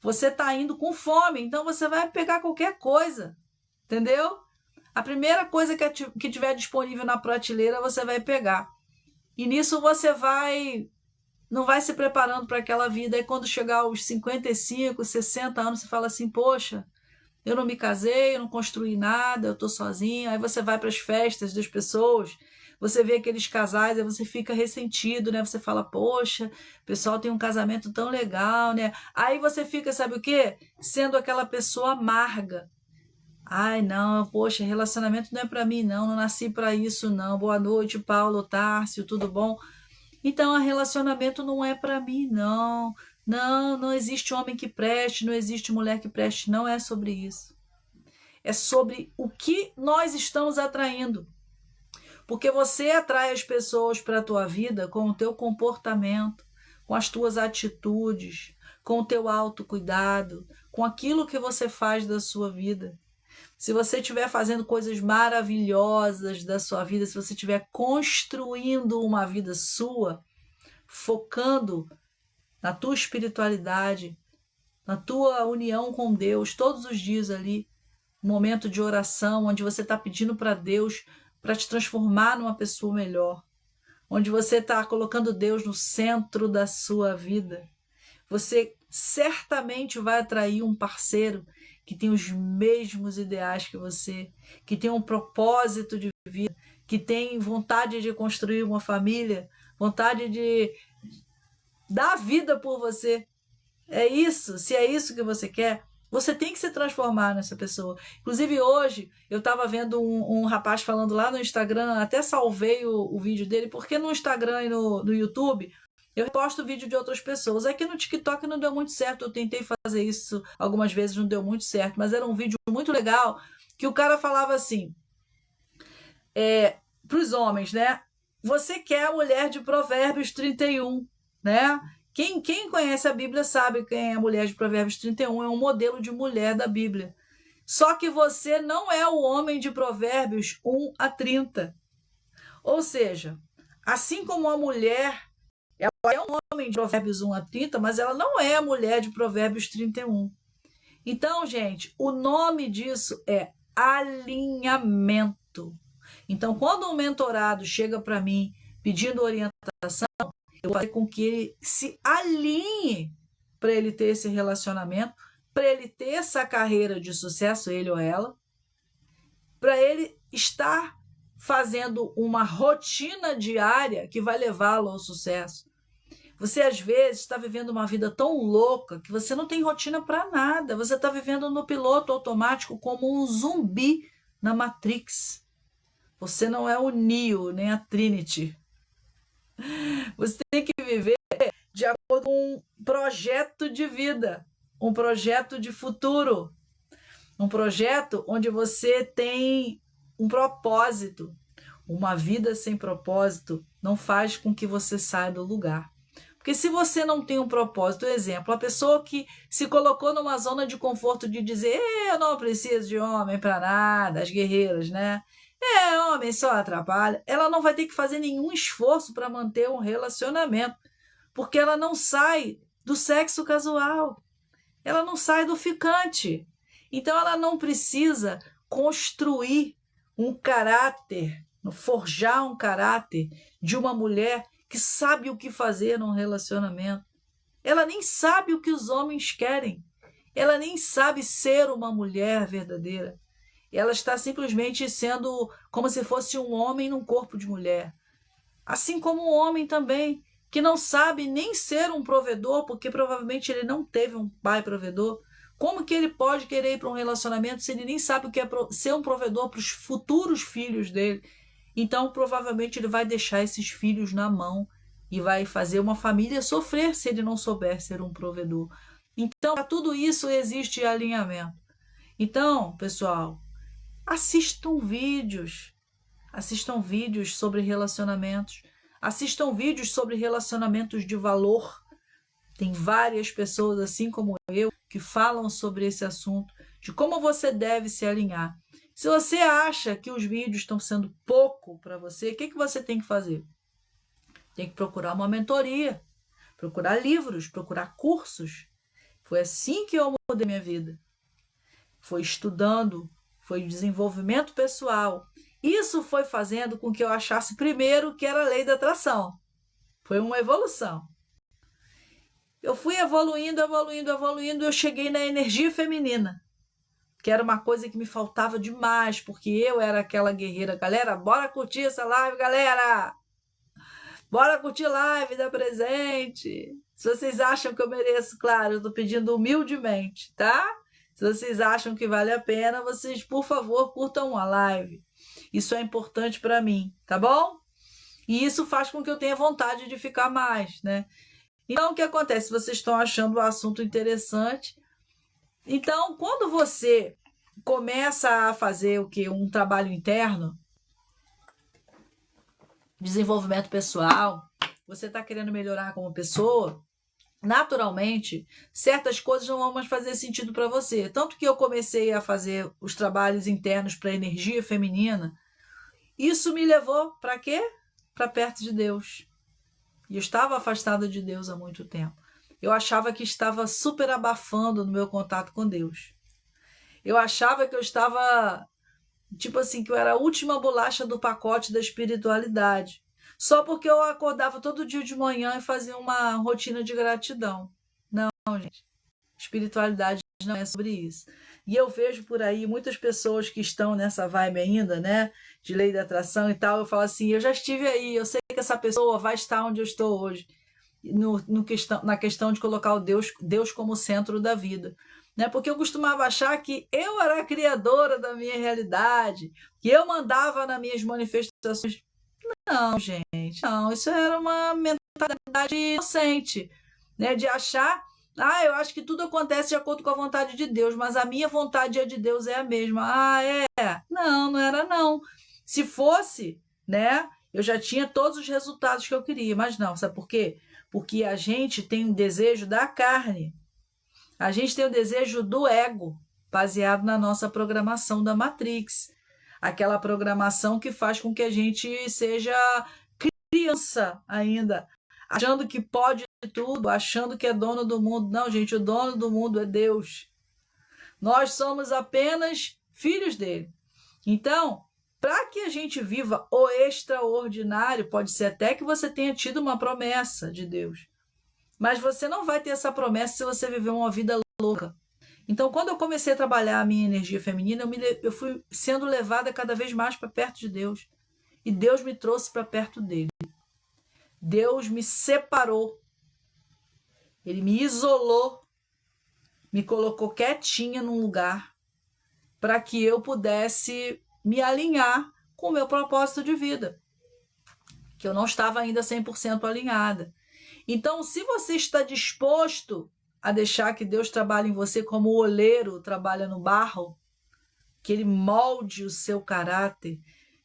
Você está indo com fome, então você vai pegar qualquer coisa, entendeu? A primeira coisa que tiver disponível na prateleira, você vai pegar. E nisso você não vai se preparando para aquela vida. E quando chegar aos 55, 60 anos, você fala assim, poxa, eu não me casei, eu não construí nada, eu estou sozinha. Aí você vai para as festas das pessoas, você vê aqueles casais, aí você fica ressentido, né? Você fala, poxa, o pessoal tem um casamento tão legal, né? Aí você fica, sabe o quê? Sendo aquela pessoa amarga. Ai, não, poxa, relacionamento não é para mim, não nasci para isso, não. Boa noite, Paulo, Tárcio, tudo bom? Então, relacionamento não é para mim, não. Não existe homem que preste, não existe mulher que preste. Não é sobre isso. É sobre o que nós estamos atraindo. Porque você atrai as pessoas para a tua vida com o teu comportamento, com as tuas atitudes, com o teu autocuidado, com aquilo que você faz da sua vida. Se você estiver fazendo coisas maravilhosas da sua vida, se você estiver construindo uma vida sua, focando na tua espiritualidade, na tua união com Deus, todos os dias ali, um momento de oração, onde você está pedindo para Deus para te transformar numa pessoa melhor, onde você está colocando Deus no centro da sua vida, você certamente vai atrair um parceiro que tem os mesmos ideais que você, que tem um propósito de vida, que tem vontade de construir uma família, vontade de dar vida por você. É isso, se é isso que você quer, você tem que se transformar nessa pessoa. Inclusive hoje, eu estava vendo um rapaz falando lá no Instagram, até salvei o vídeo dele, porque no Instagram e no YouTube eu posto vídeo de outras pessoas. Aqui no TikTok não deu muito certo, eu tentei fazer isso algumas vezes, não deu muito certo, mas era um vídeo muito legal, que o cara falava assim, para os homens, né? Você quer a mulher de Provérbios 31, né? Quem conhece a Bíblia sabe quem é a mulher de Provérbios 31, é um modelo de mulher da Bíblia. Só que você não é o homem de Provérbios 1 a 30. Ou seja, assim como a mulher, ela é um homem de Provérbios 1 a 30, mas ela não é a mulher de Provérbios 31. Então, gente, o nome disso é alinhamento. Então, quando um mentorado chega para mim pedindo orientação, eu vou fazer com que ele se alinhe para ele ter esse relacionamento, para ele ter essa carreira de sucesso, ele ou ela, para ele estar fazendo uma rotina diária que vai levá-lo ao sucesso. Você, às vezes, está vivendo uma vida tão louca que você não tem rotina para nada. Você está vivendo no piloto automático como um zumbi na Matrix. Você não é o Neo, nem a Trinity. Você tem que viver de acordo com um projeto de vida, um projeto de futuro, um projeto onde você tem um propósito. Uma vida sem propósito não faz com que você saia do lugar. Porque se você não tem um propósito, exemplo, a pessoa que se colocou numa zona de conforto de dizer eu não preciso de homem para nada, as guerreiras, né? Homem só atrapalha. Ela não vai ter que fazer nenhum esforço para manter um relacionamento, porque ela não sai do sexo casual, ela não sai do ficante. Então ela não precisa construir um caráter, forjar um caráter de uma mulher que sabe o que fazer num relacionamento. Ela nem sabe o que os homens querem. Ela nem sabe ser uma mulher verdadeira. Ela está simplesmente sendo como se fosse um homem num corpo de mulher. Assim como um homem também, que não sabe nem ser um provedor, porque provavelmente ele não teve um pai provedor. Como que ele pode querer ir para um relacionamento se ele nem sabe o que é ser um provedor para os futuros filhos dele? Então, provavelmente, ele vai deixar esses filhos na mão e vai fazer uma família sofrer se ele não souber ser um provedor. Então, para tudo isso existe alinhamento. Então, pessoal, assistam vídeos sobre relacionamentos, assistam vídeos sobre relacionamentos de valor. Tem várias pessoas, assim como eu, que falam sobre esse assunto, de como você deve se alinhar. Se você acha que os vídeos estão sendo pouco para você, o que você tem que fazer? Tem que procurar uma mentoria, procurar livros, procurar cursos. Foi assim que eu mudei minha vida. Foi estudando, foi desenvolvimento pessoal. Isso foi fazendo com que eu achasse primeiro que era a lei da atração. Foi uma evolução. Eu fui evoluindo, eu cheguei na energia feminina, que era uma coisa que me faltava demais, porque eu era aquela guerreira. Galera, bora curtir essa live, galera! Bora curtir live, dá presente. Se vocês acham que eu mereço, claro, eu estou pedindo humildemente, tá? Se vocês acham que vale a pena, vocês, por favor, curtam a live. Isso é importante para mim, tá bom? E isso faz com que eu tenha vontade de ficar mais, né? Então, o que acontece? Vocês estão achando o assunto interessante. Então, quando você começa a fazer o quê? Um trabalho interno, desenvolvimento pessoal, você está querendo melhorar como pessoa, naturalmente, certas coisas não vão mais fazer sentido para você. Tanto que eu comecei a fazer os trabalhos internos para a energia feminina, isso me levou para quê? Para perto de Deus. E eu estava afastada de Deus há muito tempo. Eu achava que estava super abafando no meu contato com Deus. Eu achava que eu estava, tipo assim, que eu era a última bolacha do pacote da espiritualidade. Só porque eu acordava todo dia de manhã e fazia uma rotina de gratidão. Não, gente. Espiritualidade não é sobre isso. E eu vejo por aí muitas pessoas que estão nessa vibe ainda, né? De lei da atração e tal. Eu falo assim, eu já estive aí, eu sei que essa pessoa vai estar onde eu estou hoje. Na questão de colocar o Deus como centro da vida. Né? Porque eu costumava achar que eu era a criadora da minha realidade, que eu mandava nas minhas manifestações. Não, gente, não. Isso era uma mentalidade inocente, né? De achar, eu acho que tudo acontece de acordo com a vontade de Deus, mas a minha vontade e a de Deus é a mesma. Não, não era não. Se fosse, né? Eu já tinha todos os resultados que eu queria, mas não. Sabe por quê? Porque a gente tem um desejo da carne. A gente tem o desejo do ego, baseado na nossa programação da Matrix. Aquela programação que faz com que a gente seja criança ainda, achando que pode tudo, achando que é dono do mundo. Não, gente, o dono do mundo é Deus. Nós somos apenas filhos dele. Então, para que a gente viva o extraordinário, pode ser até que você tenha tido uma promessa de Deus. Mas você não vai ter essa promessa se você viver uma vida louca. Então, quando eu comecei a trabalhar a minha energia feminina, eu fui sendo levada cada vez mais para perto de Deus. E Deus me trouxe para perto dele. Deus me separou. Ele me isolou. Me colocou quietinha num lugar para que eu pudesse me alinhar com o meu propósito de vida. Que eu não estava ainda 100% alinhada. Então, se você está disposto a deixar que Deus trabalhe em você como o oleiro trabalha no barro, que Ele molde o seu caráter,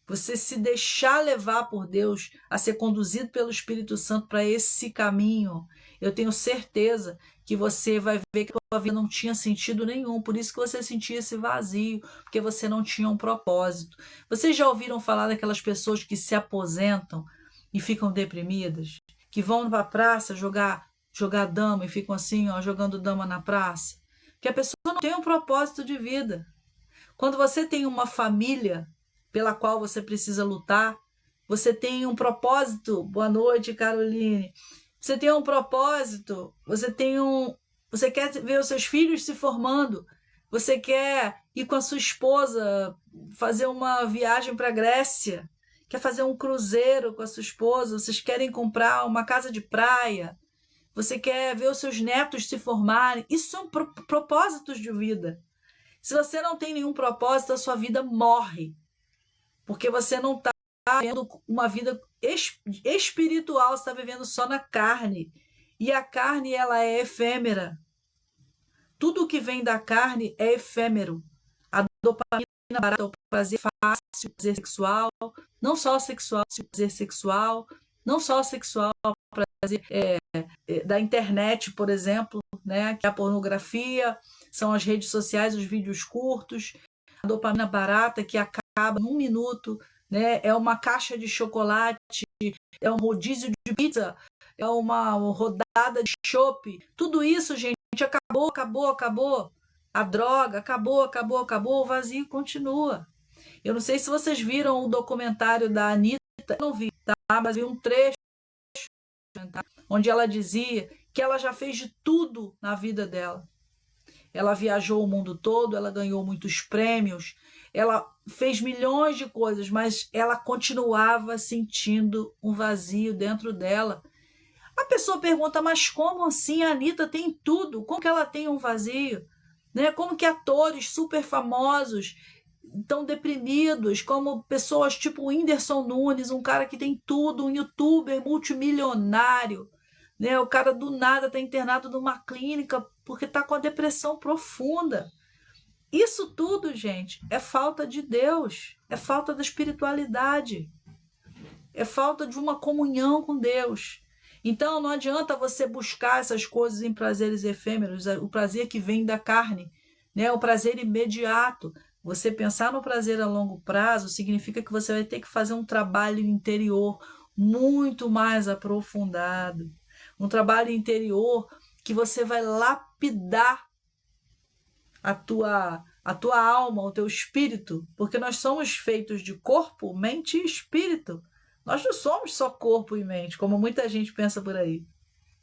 você se deixar levar por Deus, a ser conduzido pelo Espírito Santo para esse caminho, eu tenho certeza que você vai ver que a sua vida não tinha sentido nenhum, por isso que você sentia esse vazio, porque você não tinha um propósito. Vocês já ouviram falar daquelas pessoas que se aposentam e ficam deprimidas? Que vão para a praça jogar dama e ficam assim, ó, jogando dama na praça? Que a pessoa não tem um propósito de vida. Quando você tem uma família pela qual você precisa lutar, você tem um propósito. Boa noite, Caroline. Você tem um propósito, você quer ver os seus filhos se formando, você quer ir com a sua esposa fazer uma viagem para a Grécia, quer fazer um cruzeiro com a sua esposa, vocês querem comprar uma casa de praia, você quer ver os seus netos se formarem. Isso são propósitos de vida. Se você não tem nenhum propósito, a sua vida morre, porque você não está vivendo uma vida espiritual, você está vivendo só na carne. E a carne, ela é efêmera. Tudo que vem da carne é efêmero. A dopamina barata, o prazer fácil, o prazer sexual, não só sexual, o prazer sexual, não só sexual, o prazer da internet, por exemplo, né, que é a pornografia, são as redes sociais, os vídeos curtos, a dopamina barata que acaba em 1 minuto, né? É uma caixa de chocolate, é um rodízio de pizza, é uma rodada de chopp. Tudo isso, gente, acabou. A droga, acabou, o vazio continua. Eu não sei se vocês viram o documentário da Anitta, eu não vi, tá? Mas vi um trecho onde ela dizia que ela já fez de tudo na vida dela. Ela viajou o mundo todo, ela ganhou muitos prêmios, ela fez milhões de coisas, mas ela continuava sentindo um vazio dentro dela. A pessoa pergunta, mas como assim a Anitta tem tudo? Como que ela tem um vazio? Né? Como que atores super famosos estão deprimidos, como pessoas tipo o Whindersson Nunes, um cara que tem tudo, um youtuber multimilionário, né? O cara do nada está internado numa clínica porque está com a depressão profunda. Isso tudo, gente, é falta de Deus, é falta da espiritualidade, é falta de uma comunhão com Deus. Então não adianta você buscar essas coisas em prazeres efêmeros, o prazer que vem da carne, né? O prazer imediato. Você pensar no prazer a longo prazo significa que você vai ter que fazer um trabalho interior muito mais aprofundado. Um trabalho interior que você vai lapidar a tua alma, o teu espírito, porque nós somos feitos de corpo, mente e espírito. Nós não somos só corpo e mente, como muita gente pensa por aí,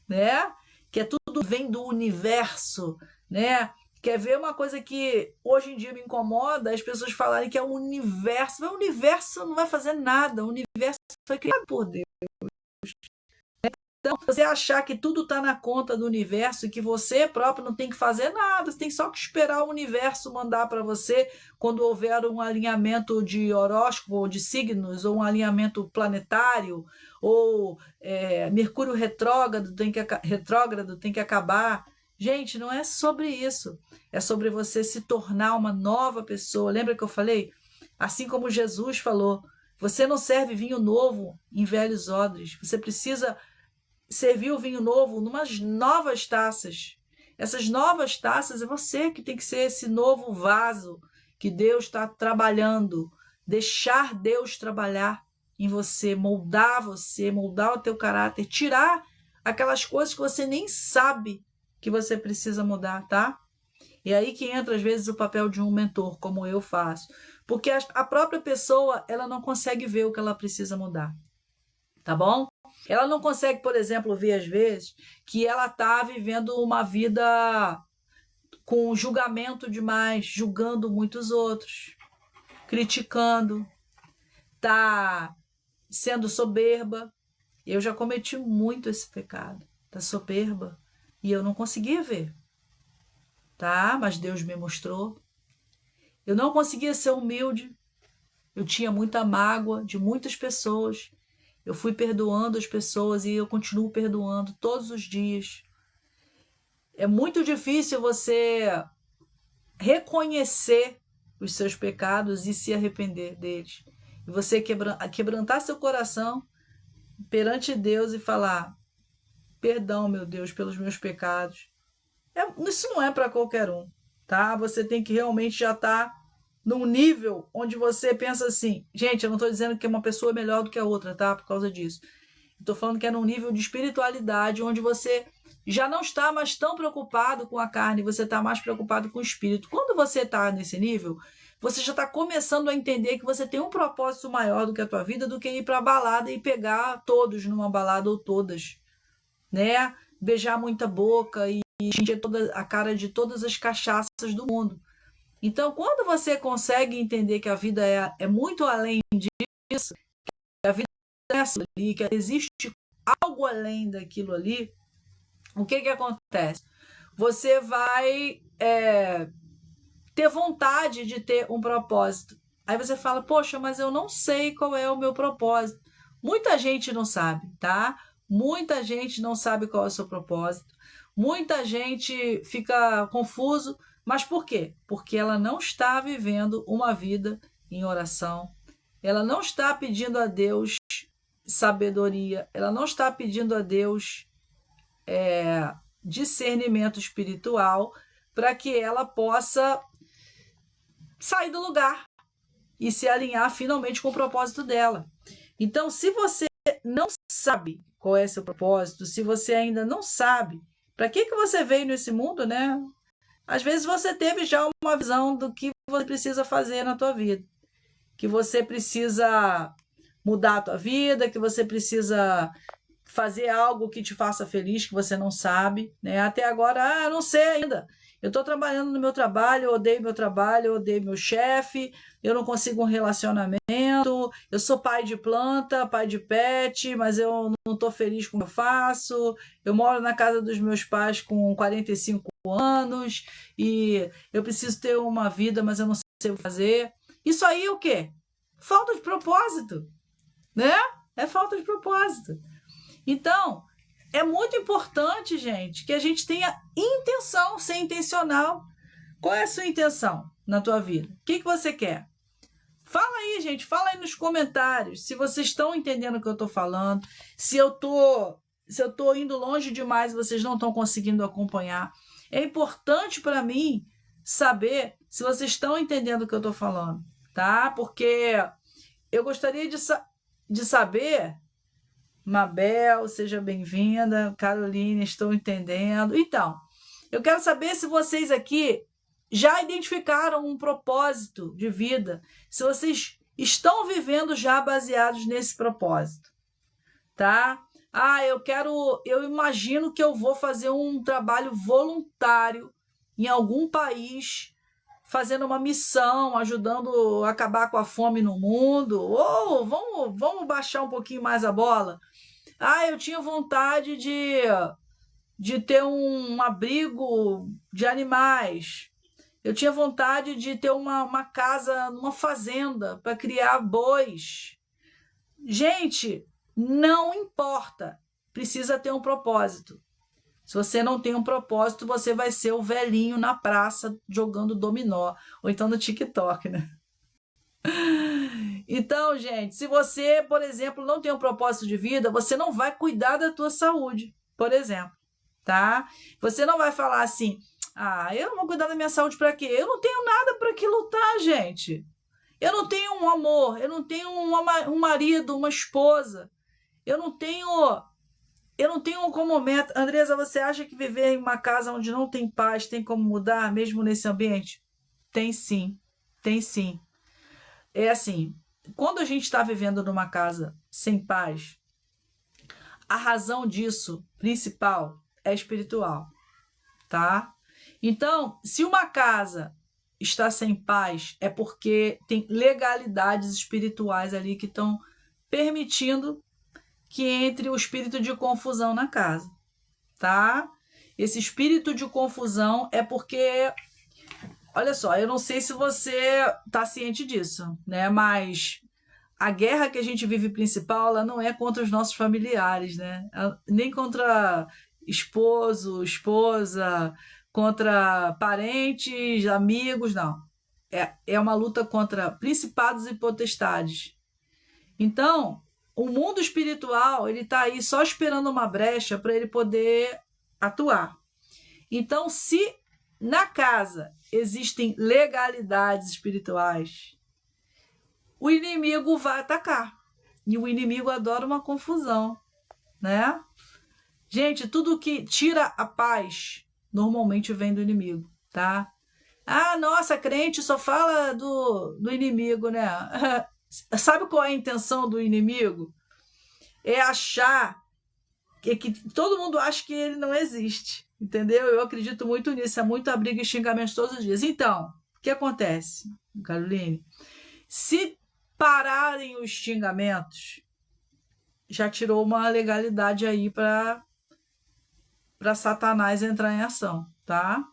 né? Que é tudo vem do universo, né? Quer ver uma coisa que hoje em dia me incomoda? As pessoas falarem que é o universo. Mas o universo não vai fazer nada. O universo foi criado por Deus. Então, você achar que tudo está na conta do universo e que você próprio não tem que fazer nada, você tem só que esperar o universo mandar para você quando houver um alinhamento de horóscopo ou de signos, ou um alinhamento planetário, ou Mercúrio retrógrado tem que acabar. Gente, não é sobre isso. É sobre você se tornar uma nova pessoa. Lembra que eu falei? Assim como Jesus falou, você não serve vinho novo em velhos odres. Você precisa servir o vinho novo em umas novas taças. Essas novas taças é você que tem que ser esse novo vaso que Deus está trabalhando. Deixar Deus trabalhar em você, moldar o teu caráter, tirar aquelas coisas que você nem sabe que você precisa mudar, tá? E aí que entra, às vezes, o papel de um mentor, como eu faço. Porque a própria pessoa, ela não consegue ver o que ela precisa mudar. Tá bom? Ela não consegue, por exemplo, ver, às vezes, que ela está vivendo uma vida com julgamento demais, julgando muitos outros, criticando, tá sendo soberba. Eu já cometi muito esse pecado, da soberba. E eu não conseguia ver, tá? Mas Deus me mostrou. Eu não conseguia ser humilde. Eu tinha muita mágoa de muitas pessoas. Eu fui perdoando as pessoas e eu continuo perdoando todos os dias. É muito difícil você reconhecer os seus pecados e se arrepender deles. E você quebrantar seu coração perante Deus e falar: perdão, meu Deus, pelos meus pecados. Isso não é para qualquer um, tá? Você tem que realmente já estar num nível onde você pensa assim, gente, eu não estou dizendo que uma pessoa é melhor do que a outra, tá? Por causa disso. Estou falando que é num nível de espiritualidade onde você já não está mais tão preocupado com a carne, você está mais preocupado com o espírito. Quando você está nesse nível, você já está começando a entender que você tem um propósito maior do que a tua vida, do que ir para a balada e pegar todos numa balada ou todas, né? Beijar muita boca e encher toda a cara de todas as cachaças do mundo. Então, quando você consegue entender que a vida é muito além disso, que a vida é aquilo ali, que existe algo além daquilo ali, o que acontece? Você vai ter vontade de ter um propósito. Aí você fala, poxa, mas eu não sei qual é o meu propósito. Muita gente não sabe, tá? Muita gente não sabe qual é o seu propósito. Muita gente fica confuso. Mas por quê? Porque ela não está vivendo uma vida em oração. Ela não está pedindo a Deus sabedoria. Ela não está pedindo a Deus discernimento espiritual para que ela possa sair do lugar e se alinhar finalmente com o propósito dela. Então, se você não sabe qual é seu propósito, se você ainda não sabe para que você veio nesse mundo, né? Às vezes você teve já uma visão do que você precisa fazer na tua vida, que você precisa mudar a tua vida, que você precisa fazer algo que te faça feliz, que você não sabe, né? Até agora, eu não sei ainda. Eu estou trabalhando no meu trabalho, eu odeio meu trabalho, eu odeio meu chefe, eu não consigo um relacionamento, eu sou pai de planta, pai de pet, mas eu não estou feliz com o que eu faço, eu moro na casa dos meus pais com 45 anos e eu preciso ter uma vida, mas eu não sei o que fazer. Isso aí é o quê? Falta de propósito, né? É falta de propósito. Então, é muito importante, gente, que a gente tenha intenção, ser intencional. Qual é a sua intenção na tua vida? O que você quer? Fala aí, gente, fala aí nos comentários se vocês estão entendendo o que eu estou falando, se eu tô indo longe demais e vocês não estão conseguindo acompanhar. É importante para mim saber se vocês estão entendendo o que eu estou falando, tá? Porque eu gostaria de saber... Mabel, seja bem-vinda. Caroline, estou entendendo. Então, eu quero saber se vocês aqui já identificaram um propósito de vida, se vocês estão vivendo já baseados nesse propósito, tá? Eu imagino que eu vou fazer um trabalho voluntário em algum país, fazendo uma missão, ajudando a acabar com a fome no mundo. Ou vamos baixar um pouquinho mais a bola. Eu tinha vontade de ter um abrigo de animais. Eu tinha vontade de ter uma casa, uma fazenda para criar bois. Gente, não importa. Precisa ter um propósito. Se você não tem um propósito, você vai ser o velhinho na praça jogando dominó. Ou então no TikTok, né? Então, gente, se você, por exemplo, não tem um propósito de vida, você não vai cuidar da tua saúde, por exemplo, tá? Você não vai falar assim, eu não vou cuidar da minha saúde para quê? Eu não tenho nada para que lutar, gente. Eu não tenho um amor, eu não tenho um marido, uma esposa. Eu não tenho como meta. Andresa, você acha que viver em uma casa onde não tem paz tem como mudar, mesmo nesse ambiente? Tem sim, tem sim. É assim, quando a gente está vivendo numa casa sem paz, a razão disso, principal, é espiritual, tá? Então, se uma casa está sem paz, é porque tem legalidades espirituais ali que estão permitindo que entre o espírito de confusão na casa, tá? Esse espírito de confusão é porque... Olha só, eu não sei se você está ciente disso, né? Mas a guerra que a gente vive principal, ela não é contra os nossos familiares, né? Nem contra esposo, esposa, contra parentes, amigos, não. é uma luta contra principados e potestades. Então, o mundo espiritual, ele está aí só esperando uma brecha para ele poder atuar. Então, se na casa existem legalidades espirituais, o inimigo vai atacar. E o inimigo adora uma confusão, né? Gente, tudo que tira a paz normalmente vem do inimigo, tá? Ah, nossa, crente só fala do inimigo, né? Sabe qual é a intenção do inimigo? É achar que todo mundo acha que ele não existe, entendeu? Eu acredito muito nisso, é muita briga e xingamento todos os dias. Então, o que acontece, Caroline? Se pararem os xingamentos, já tirou uma legalidade aí para Satanás entrar em ação, tá?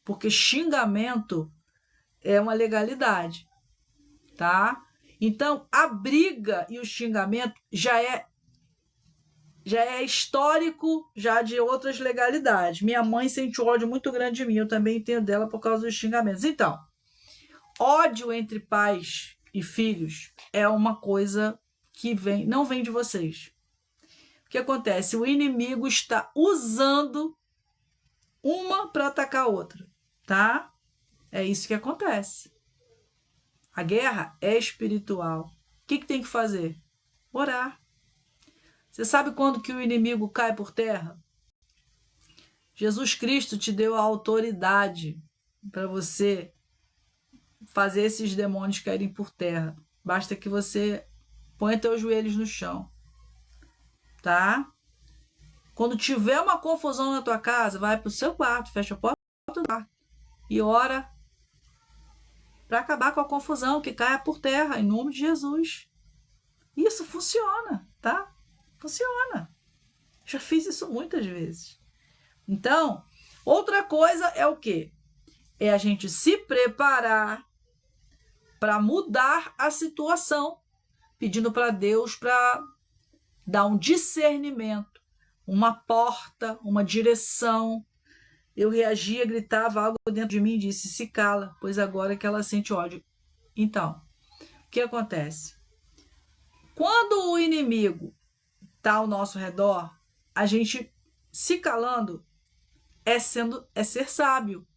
Porque xingamento é uma legalidade, tá? Então, a briga e o xingamento já é histórico já de outras legalidades. Minha mãe sente ódio muito grande de mim, eu também tenho dela por causa dos xingamentos. Então, ódio entre pais e filhos é uma coisa que não vem de vocês. O que acontece? O inimigo está usando uma para atacar a outra, tá? É isso que acontece. A guerra é espiritual. O que tem que fazer? Orar. Você sabe quando que o inimigo cai por terra? Jesus Cristo te deu a autoridade para você fazer esses demônios caírem por terra. Basta que você ponha teus joelhos no chão, tá? Quando tiver uma confusão na tua casa, vai para o seu quarto, fecha a porta do quarto e ora para acabar com a confusão, que caia por terra, em nome de Jesus. Isso funciona, tá? Funciona. Já fiz isso muitas vezes. Então, outra coisa é o quê? É a gente se preparar para mudar a situação, pedindo para Deus para dar um discernimento, uma porta, uma direção. Eu reagia, gritava algo dentro de mim e disse, se cala, pois agora que ela sente ódio. Então, o que acontece? Quando o inimigo está ao nosso redor, a gente se calando é ser sábio.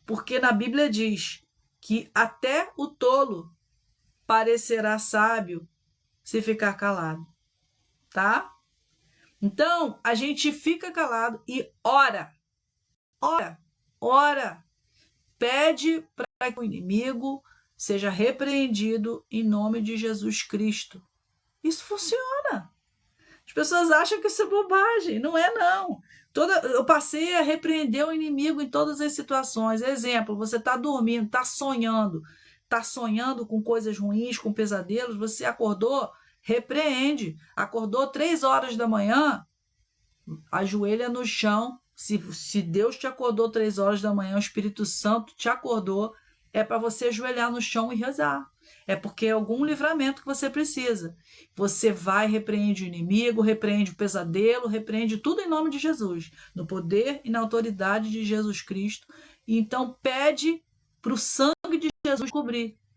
Porque na Bíblia diz que até o tolo parecerá sábio se ficar calado, tá? Então, a gente fica calado e ora. Ora. Pede para que o inimigo seja repreendido em nome de Jesus Cristo. Isso funciona. As pessoas acham que isso é bobagem. Não é, não. Eu passei a repreender o inimigo em todas as situações. Exemplo, você está dormindo, está sonhando com coisas ruins, com pesadelos, você acordou, repreende. Acordou 3 horas da manhã, ajoelha no chão. Se Deus te acordou 3 horas da manhã, o Espírito Santo te acordou, é para você ajoelhar no chão e rezar. É porque é algum livramento que você precisa. Você vai, repreende o inimigo, repreende o pesadelo, repreende tudo em nome de Jesus, no poder e na autoridade de Jesus Cristo. E então pede para o sangue de Jesus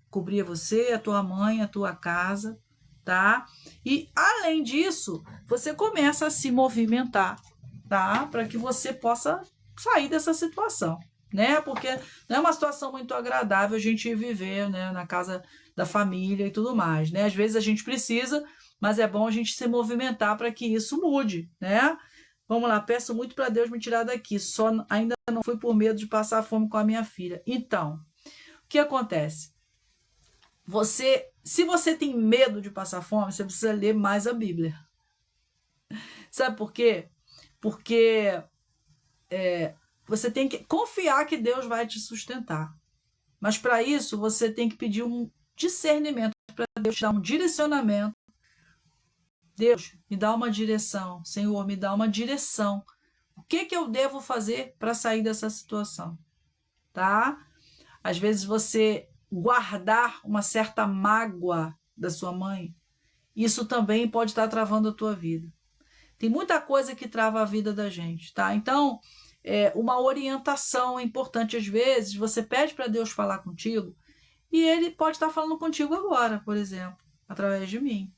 cobrir você, a tua mãe, a tua casa, tá? E além disso, você começa a se movimentar, tá? Para que você possa sair dessa situação, né? Porque não é uma situação muito agradável a gente viver, né, na casa da família e tudo mais, né? Às vezes a gente precisa, mas é bom a gente se movimentar para que isso mude, né? Vamos lá, peço muito para Deus me tirar daqui, ainda não fui por medo de passar fome com a minha filha. Então, o que acontece? Se você tem medo de passar fome, você precisa ler mais a Bíblia. Sabe por quê? Porque você tem que confiar que Deus vai te sustentar. Mas para isso, você tem que pedir um discernimento para Deus te dar um direcionamento. Deus, me dá uma direção. Senhor, me dá uma direção. O que eu devo fazer para sair dessa situação? Tá? Às vezes você guardar uma certa mágoa da sua mãe, isso também pode estar travando a tua vida. Tem muita coisa que trava a vida da gente, tá? Então, uma orientação é importante. Às vezes, você pede para Deus falar contigo E ele pode estar falando contigo agora, por exemplo, através de mim.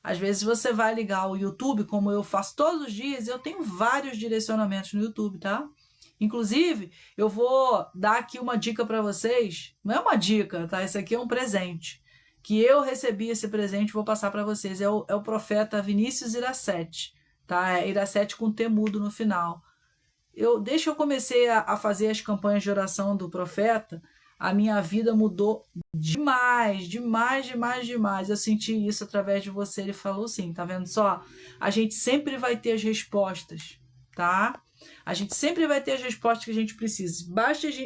Às vezes você vai ligar o YouTube, como eu faço todos os dias, eu tenho vários direcionamentos no YouTube, tá? Inclusive, eu vou dar aqui uma dica para vocês. Não é uma dica, tá? Esse aqui é um presente. Que eu recebi esse presente, vou passar para vocês. É o profeta Vinícius Iracete, tá? É Iracete com T mudo no final. Desde que eu comecei a fazer as campanhas de oração do profeta, a minha vida mudou demais, demais, demais, demais. Eu senti isso através de você. Ele falou assim, tá vendo só? A gente sempre vai ter as respostas, tá? A gente sempre vai ter as respostas que a gente precisa.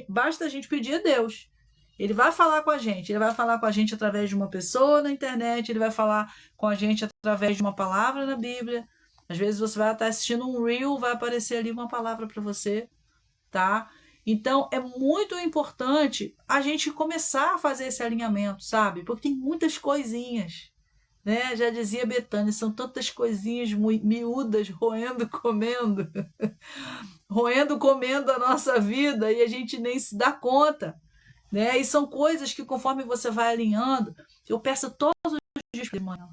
Basta a gente pedir a Deus. Ele vai falar com a gente. Ele vai falar com a gente através de uma pessoa na internet. Ele vai falar com a gente através de uma palavra na Bíblia. Às vezes você vai estar assistindo um reel, vai aparecer ali uma palavra para você, tá? Então, é muito importante a gente começar a fazer esse alinhamento, sabe? Porque tem muitas coisinhas, né? Já dizia Betânia, são tantas coisinhas miúdas roendo, comendo, roendo, comendo a nossa vida e a gente nem se dá conta, né? E são coisas que conforme você vai alinhando, eu peço todos os dias de manhã,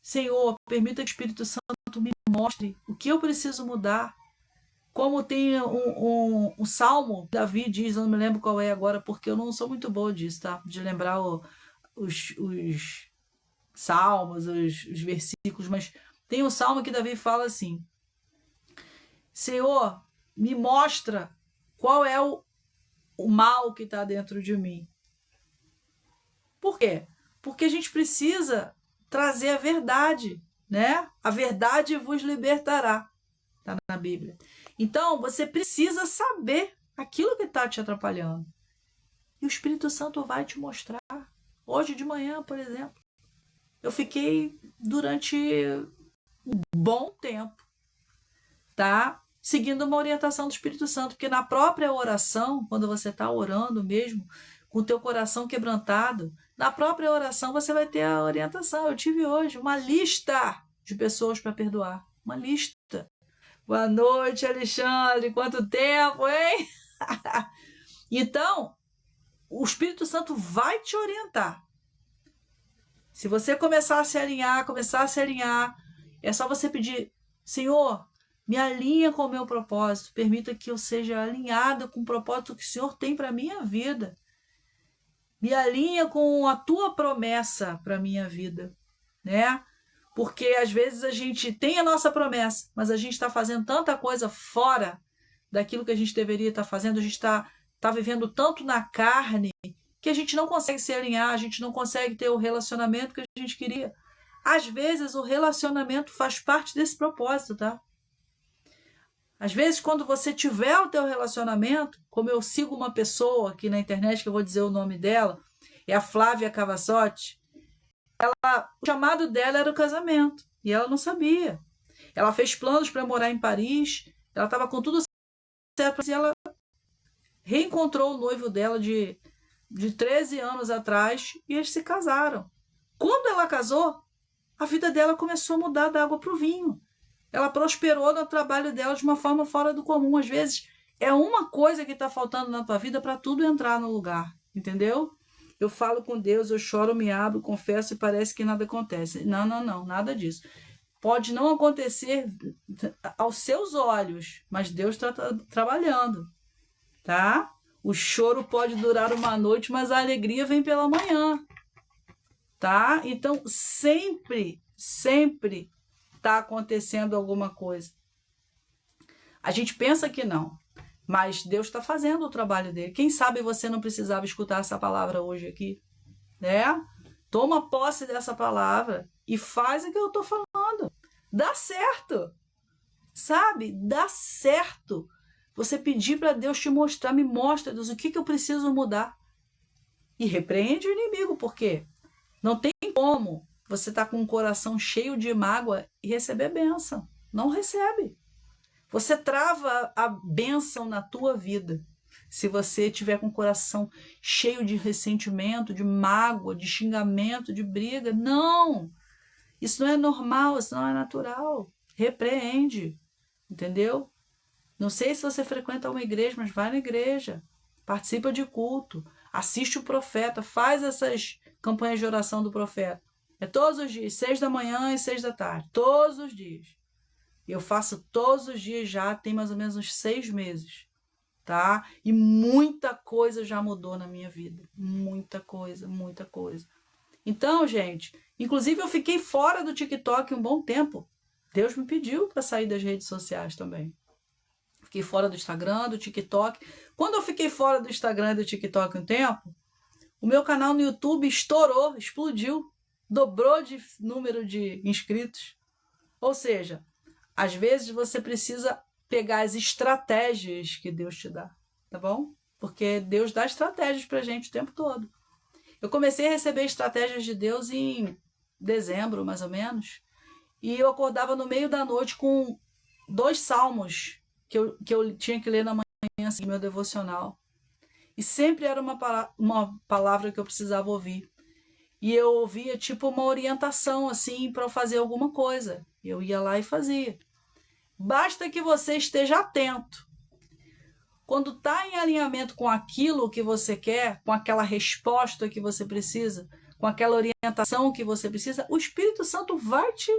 Senhor, permita que o Espírito Santo me mostre o que eu preciso mudar. Como tem um salmo, Davi diz, eu não me lembro qual é agora, porque eu não sou muito boa disso, tá? De lembrar os salmos, os versículos, mas tem um salmo que Davi fala assim, Senhor, me mostra qual é o mal que está dentro de mim. Por quê? Porque a gente precisa trazer a verdade, né? A verdade vos libertará, está na Bíblia. Então, você precisa saber aquilo que está te atrapalhando. E o Espírito Santo vai te mostrar. Hoje de manhã, por exemplo, eu fiquei durante um bom tempo, tá? Seguindo uma orientação do Espírito Santo, porque na própria oração, quando você está orando mesmo, com o teu coração quebrantado, na própria oração você vai ter a orientação. Eu tive hoje uma lista de pessoas para perdoar. Uma lista. Boa noite, Alexandre. Quanto tempo, hein? Então, o Espírito Santo vai te orientar. Se você começar a se alinhar, é só você pedir, Senhor, me alinha com o meu propósito, permita que eu seja alinhada com o propósito que o Senhor tem para a minha vida. Me alinha com a tua promessa para a minha vida, né? Porque às vezes a gente tem a nossa promessa, mas a gente está fazendo tanta coisa fora daquilo que a gente deveria estar fazendo, a gente está vivendo tanto na carne que a gente não consegue se alinhar, a gente não consegue ter o relacionamento que a gente queria. Às vezes o relacionamento faz parte desse propósito, tá? Às vezes quando você tiver o teu relacionamento, como eu sigo uma pessoa aqui na internet, que eu vou dizer o nome dela, é a Flávia Cavassotti, o chamado dela era o casamento, e ela não sabia. Ela fez planos para morar em Paris, ela estava com tudo certo, e ela reencontrou o noivo dela de 13 anos atrás, e eles se casaram. Quando ela casou, a vida dela começou a mudar da água para o vinho. Ela prosperou no trabalho dela de uma forma fora do comum. Às vezes, é uma coisa que está faltando na tua vida para tudo entrar no lugar, entendeu? Eu falo com Deus, eu choro, me abro, confesso e parece que nada acontece. Não, nada disso. Pode não acontecer aos seus olhos, mas Deus está trabalhando, tá? O choro pode durar uma noite, mas a alegria vem pela manhã, tá? Então, sempre está acontecendo alguma coisa. A gente pensa que não. Mas Deus está fazendo o trabalho dele. Quem sabe você não precisava escutar essa palavra hoje aqui, né? Toma posse dessa palavra e faz o que eu estou falando. Dá certo, sabe? Dá certo. Você pedir para Deus te mostrar, me mostra, Deus, o que eu preciso mudar. E repreende o inimigo, porque não tem como você estar com um coração cheio de mágoa e receber bênção. Não recebe. Você trava a bênção na tua vida se você tiver com o coração cheio de ressentimento, de mágoa, de xingamento, de briga. Não! Isso não é normal, isso não é natural. Repreende, entendeu? Não sei se você frequenta uma igreja, mas vai na igreja. Participa de culto. assiste o profeta, faz essas campanhas de oração do profeta. É todos os dias, 6 da manhã e 6 da tarde, todos os dias. Eu faço todos os dias já, tem mais ou menos uns 6 meses, tá? E muita coisa já mudou na minha vida, muita coisa, muita coisa. Então, gente, inclusive eu fiquei fora do TikTok um bom tempo. Deus me pediu para sair das redes sociais também. Fiquei fora do Instagram, do TikTok. Quando eu fiquei fora do Instagram e do TikTok um tempo, o meu canal no YouTube estourou, explodiu, dobrou de número de inscritos. Ou seja, às vezes você precisa pegar as estratégias que Deus te dá, tá bom? Porque Deus dá estratégias pra gente o tempo todo. Eu comecei a receber estratégias de Deus em dezembro, mais ou menos, e eu acordava no meio da noite com 2 salmos que eu tinha que ler na manhã, assim, meu devocional. E sempre era uma palavra que eu precisava ouvir. E eu ouvia tipo uma orientação, assim, para eu fazer alguma coisa. Eu ia lá e fazia. Basta que você esteja atento. Quando está em alinhamento com aquilo que você quer, com aquela resposta que você precisa, com aquela orientação que você precisa, o Espírito Santo vai te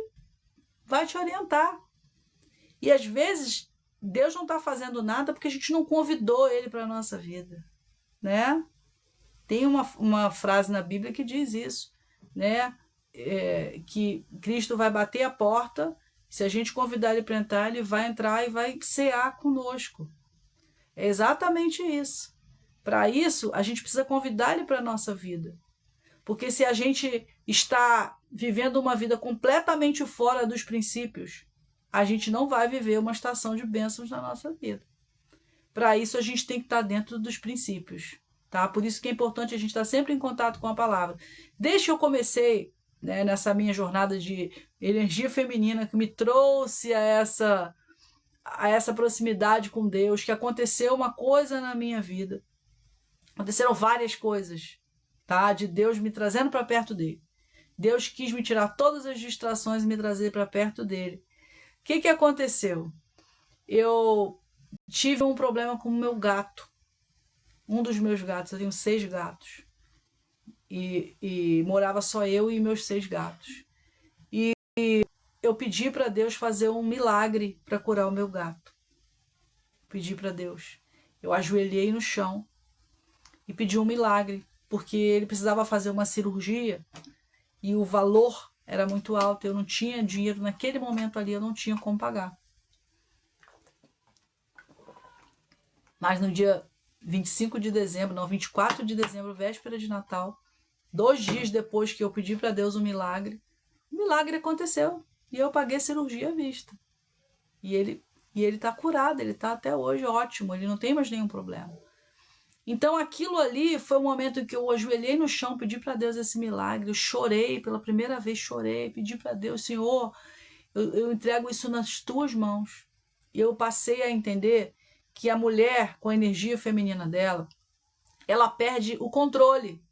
orientar. E às vezes Deus não está fazendo nada porque a gente não convidou Ele para a nossa vida, né? Tem uma frase na Bíblia que diz isso, né? Que Cristo vai bater a porta, se a gente convidar Ele para entrar, Ele vai entrar e vai cear conosco. É exatamente isso. Para isso, a gente precisa convidar Ele para a nossa vida. Porque se a gente está vivendo uma vida completamente fora dos princípios, a gente não vai viver uma estação de bênçãos na nossa vida. Para isso, a gente tem que estar dentro dos princípios. Tá? Por isso que é importante a gente estar sempre em contato com a palavra. Desde que eu comecei, né, nessa minha jornada de energia feminina, que me trouxe a essa proximidade com Deus, que aconteceu uma coisa na minha vida. Aconteceram várias coisas, tá? De Deus me trazendo para perto dele. Deus quis me tirar todas as distrações e me trazer para perto dele. O que aconteceu? Eu tive um problema com o meu gato. Um dos meus gatos, eu tenho 6 gatos. E morava só eu e meus 6 gatos. E eu pedi para Deus fazer um milagre para curar o meu gato. Pedi para Deus. Eu ajoelhei no chão e pedi um milagre, porque ele precisava fazer uma cirurgia e o valor era muito alto. Eu não tinha dinheiro naquele momento ali, eu não tinha como pagar. Mas no dia 25 de dezembro, não, 24 de dezembro, véspera de Natal, 2 dias depois que eu pedi para Deus um milagre, o milagre aconteceu. E eu paguei cirurgia à vista. E ele está curado, ele está até hoje ótimo, ele não tem mais nenhum problema. Então aquilo ali foi o momento em que eu ajoelhei no chão, pedi para Deus esse milagre, eu chorei, pela primeira vez chorei, pedi para Deus, Senhor, eu entrego isso nas tuas mãos. E eu passei a entender que a mulher, com a energia feminina dela, ela perde o controle.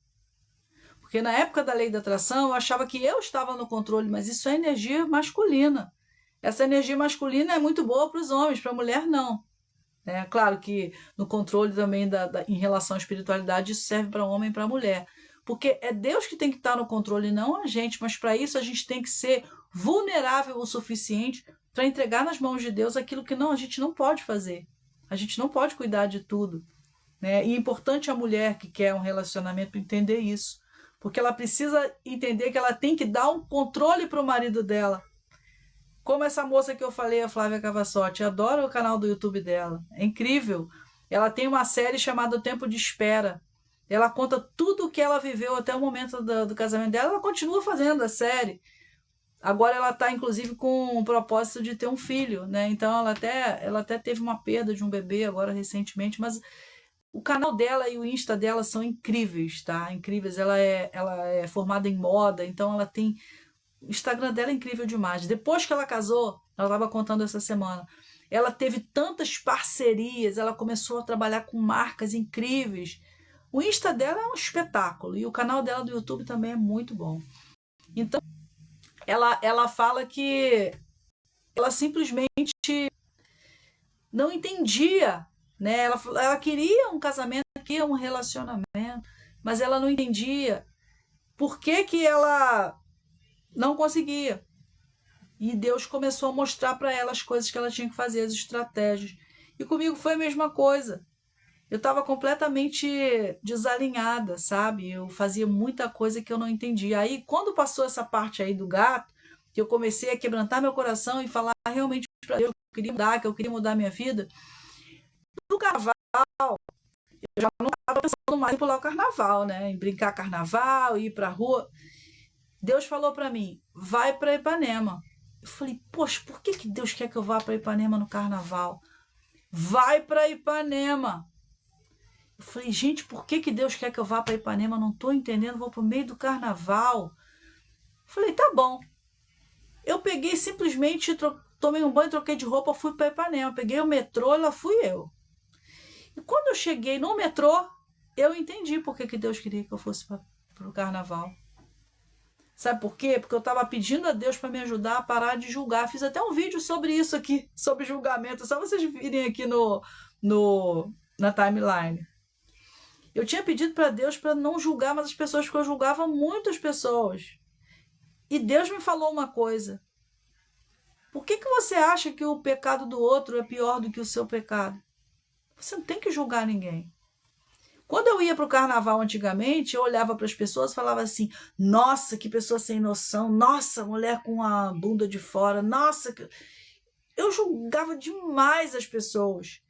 Porque na época da lei da atração, eu achava que eu estava no controle, mas isso é energia masculina. Essa energia masculina é muito boa para os homens, para a mulher não. É claro que no controle também em relação à espiritualidade, isso serve para homem e para mulher. Porque é Deus que tem que estar no controle, não a gente. Mas para isso a gente tem que ser vulnerável o suficiente para entregar nas mãos de Deus aquilo que a gente não pode fazer. A gente não pode cuidar de tudo, né? E é importante a mulher que quer um relacionamento entender isso. Porque ela precisa entender que ela tem que dar um controle para o marido dela. Como essa moça que eu falei, a Flávia Cavassotti, adoro o canal do YouTube dela. É incrível. Ela tem uma série chamada O Tempo de Espera. Ela conta tudo o que ela viveu até o momento do casamento dela. Ela continua fazendo a série. Agora ela está, inclusive, com o propósito de ter um filho, né? Então ela até teve uma perda de um bebê agora recentemente, mas o canal dela e o Insta dela são incríveis, tá? Incríveis. Ela é formada em moda, então ela tem... O Instagram dela é incrível demais. Depois que ela casou, ela estava contando essa semana, ela teve tantas parcerias, ela começou a trabalhar com marcas incríveis. O Insta dela é um espetáculo e o canal dela do YouTube também é muito bom. Então, ela fala que ela simplesmente não entendia, né? Ela queria um casamento queria um relacionamento, mas ela não entendia por que que ela não conseguia. E Deus começou a mostrar para ela as coisas que ela tinha que fazer, as estratégias. E comigo foi a mesma coisa. Eu estava completamente desalinhada, sabe? Eu fazia muita coisa que eu não entendia. Aí, quando passou essa parte aí do gato, que eu comecei a quebrantar meu coração e falar realmente para Deus que eu queria mudar minha vida, do carnaval, eu já não estava pensando mais em pular o carnaval, né? Em brincar carnaval, ir para a rua. Deus falou para mim, vai para Ipanema. Eu falei, poxa, por que Deus quer que eu vá para Ipanema no carnaval? Vai para Ipanema. Eu falei, gente, por que Deus quer que eu vá para Ipanema? Não estou entendendo, vou para o meio do carnaval. Eu falei, tá bom. Eu peguei simplesmente, tomei um banho, troquei de roupa, fui para Ipanema. Peguei o metrô e lá fui eu. E quando eu cheguei no metrô, eu entendi por que Deus queria que eu fosse para o carnaval. Sabe por quê? Porque eu estava pedindo a Deus para me ajudar a parar de julgar. Fiz até um vídeo sobre isso aqui, sobre julgamento. Só vocês virem aqui na timeline. Eu tinha pedido para Deus para não julgar mais as pessoas, porque eu julgava muitas pessoas. E Deus me falou uma coisa. Por que você acha que o pecado do outro é pior do que o seu pecado? Você não tem que julgar ninguém. Quando eu ia para o carnaval antigamente, eu olhava para as pessoas e falava assim, nossa, que pessoa sem noção, nossa, mulher com a bunda de fora, nossa... Eu julgava demais as pessoas.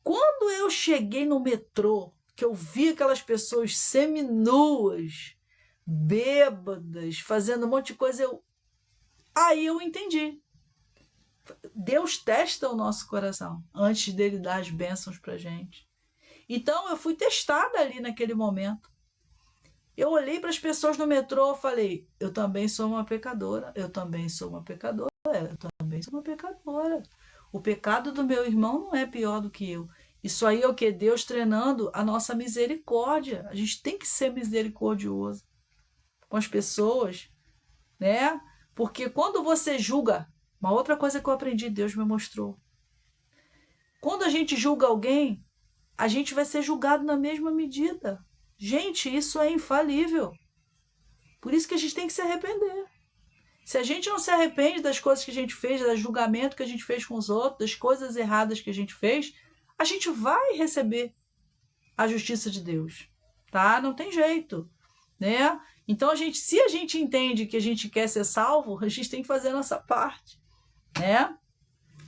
Quando eu cheguei no metrô, que eu vi aquelas pessoas seminuas, bêbadas, fazendo um monte de coisa, aí eu entendi. Deus testa o nosso coração antes dele dar as bênçãos para a gente. Então eu fui testada ali naquele momento. Eu olhei para as pessoas no metrô e falei, eu também sou uma pecadora, eu também sou uma pecadora, eu também sou uma pecadora. O pecado do meu irmão não é pior do que eu. Isso aí é o que? Deus treinando a nossa misericórdia. A gente tem que ser misericordioso com as pessoas, né? Porque quando você julga, uma outra coisa que eu aprendi, Deus me mostrou. Quando a gente julga alguém, a gente vai ser julgado na mesma medida. Gente, isso é infalível. Por isso que a gente tem que se arrepender. Se a gente não se arrepende das coisas que a gente fez, do julgamento que a gente fez com os outros, das coisas erradas que a gente fez, a gente vai receber a justiça de Deus, tá? Não tem jeito, né? Então, se a gente entende que a gente quer ser salvo, a gente tem que fazer a nossa parte, né?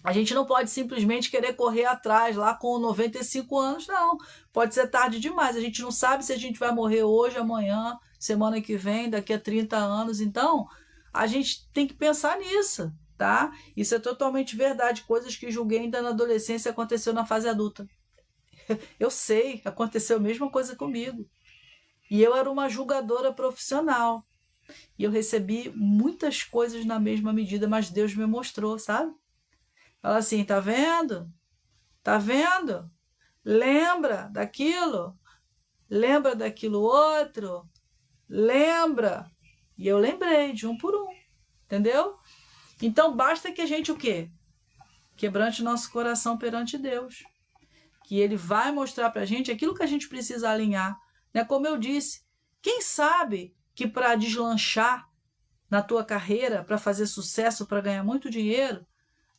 A gente não pode simplesmente querer correr atrás lá com 95 anos, não. Pode ser tarde demais. A gente não sabe se a gente vai morrer hoje, amanhã, semana que vem, daqui a 30 anos. Então, a gente tem que pensar nisso, tá? Isso é totalmente verdade. Coisas que julguei ainda na adolescência aconteceu na fase adulta. Eu sei, aconteceu a mesma coisa comigo. E eu era uma julgadora profissional. E eu recebi muitas coisas na mesma medida, mas Deus me mostrou, sabe? Fala assim, tá vendo? Tá vendo? Lembra daquilo? Lembra daquilo outro? Lembra? E eu lembrei de um por um, entendeu? Então basta que a gente o quê? Quebrante nosso coração perante Deus. Que Ele vai mostrar pra gente aquilo que a gente precisa alinhar. Né? Como eu disse, quem sabe que para deslanchar na tua carreira, para fazer sucesso, para ganhar muito dinheiro,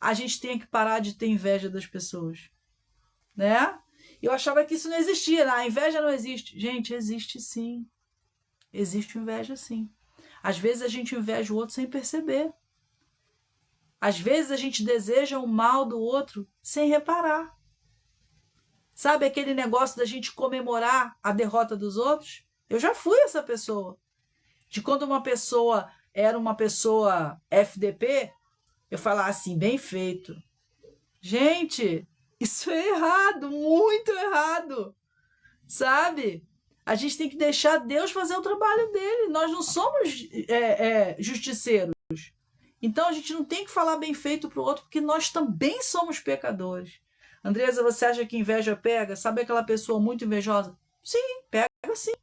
a gente tem que parar de ter inveja das pessoas, né? Eu achava que isso não existia, né? A inveja não existe. Gente, existe sim. Existe inveja sim. Às vezes a gente inveja o outro sem perceber. Às vezes a gente deseja o mal do outro sem reparar. Sabe aquele negócio da gente comemorar a derrota dos outros? Eu já fui essa pessoa. De quando uma pessoa era uma pessoa FDP, eu falar assim, bem feito. Gente, isso é errado, muito errado. Sabe? A gente tem que deixar Deus fazer o trabalho dele. Nós não somos justiceiros. Então a gente não tem que falar bem feito para o outro, porque nós também somos pecadores. Andresa, você acha que inveja pega? Sabe aquela pessoa muito invejosa? Sim, pega sim.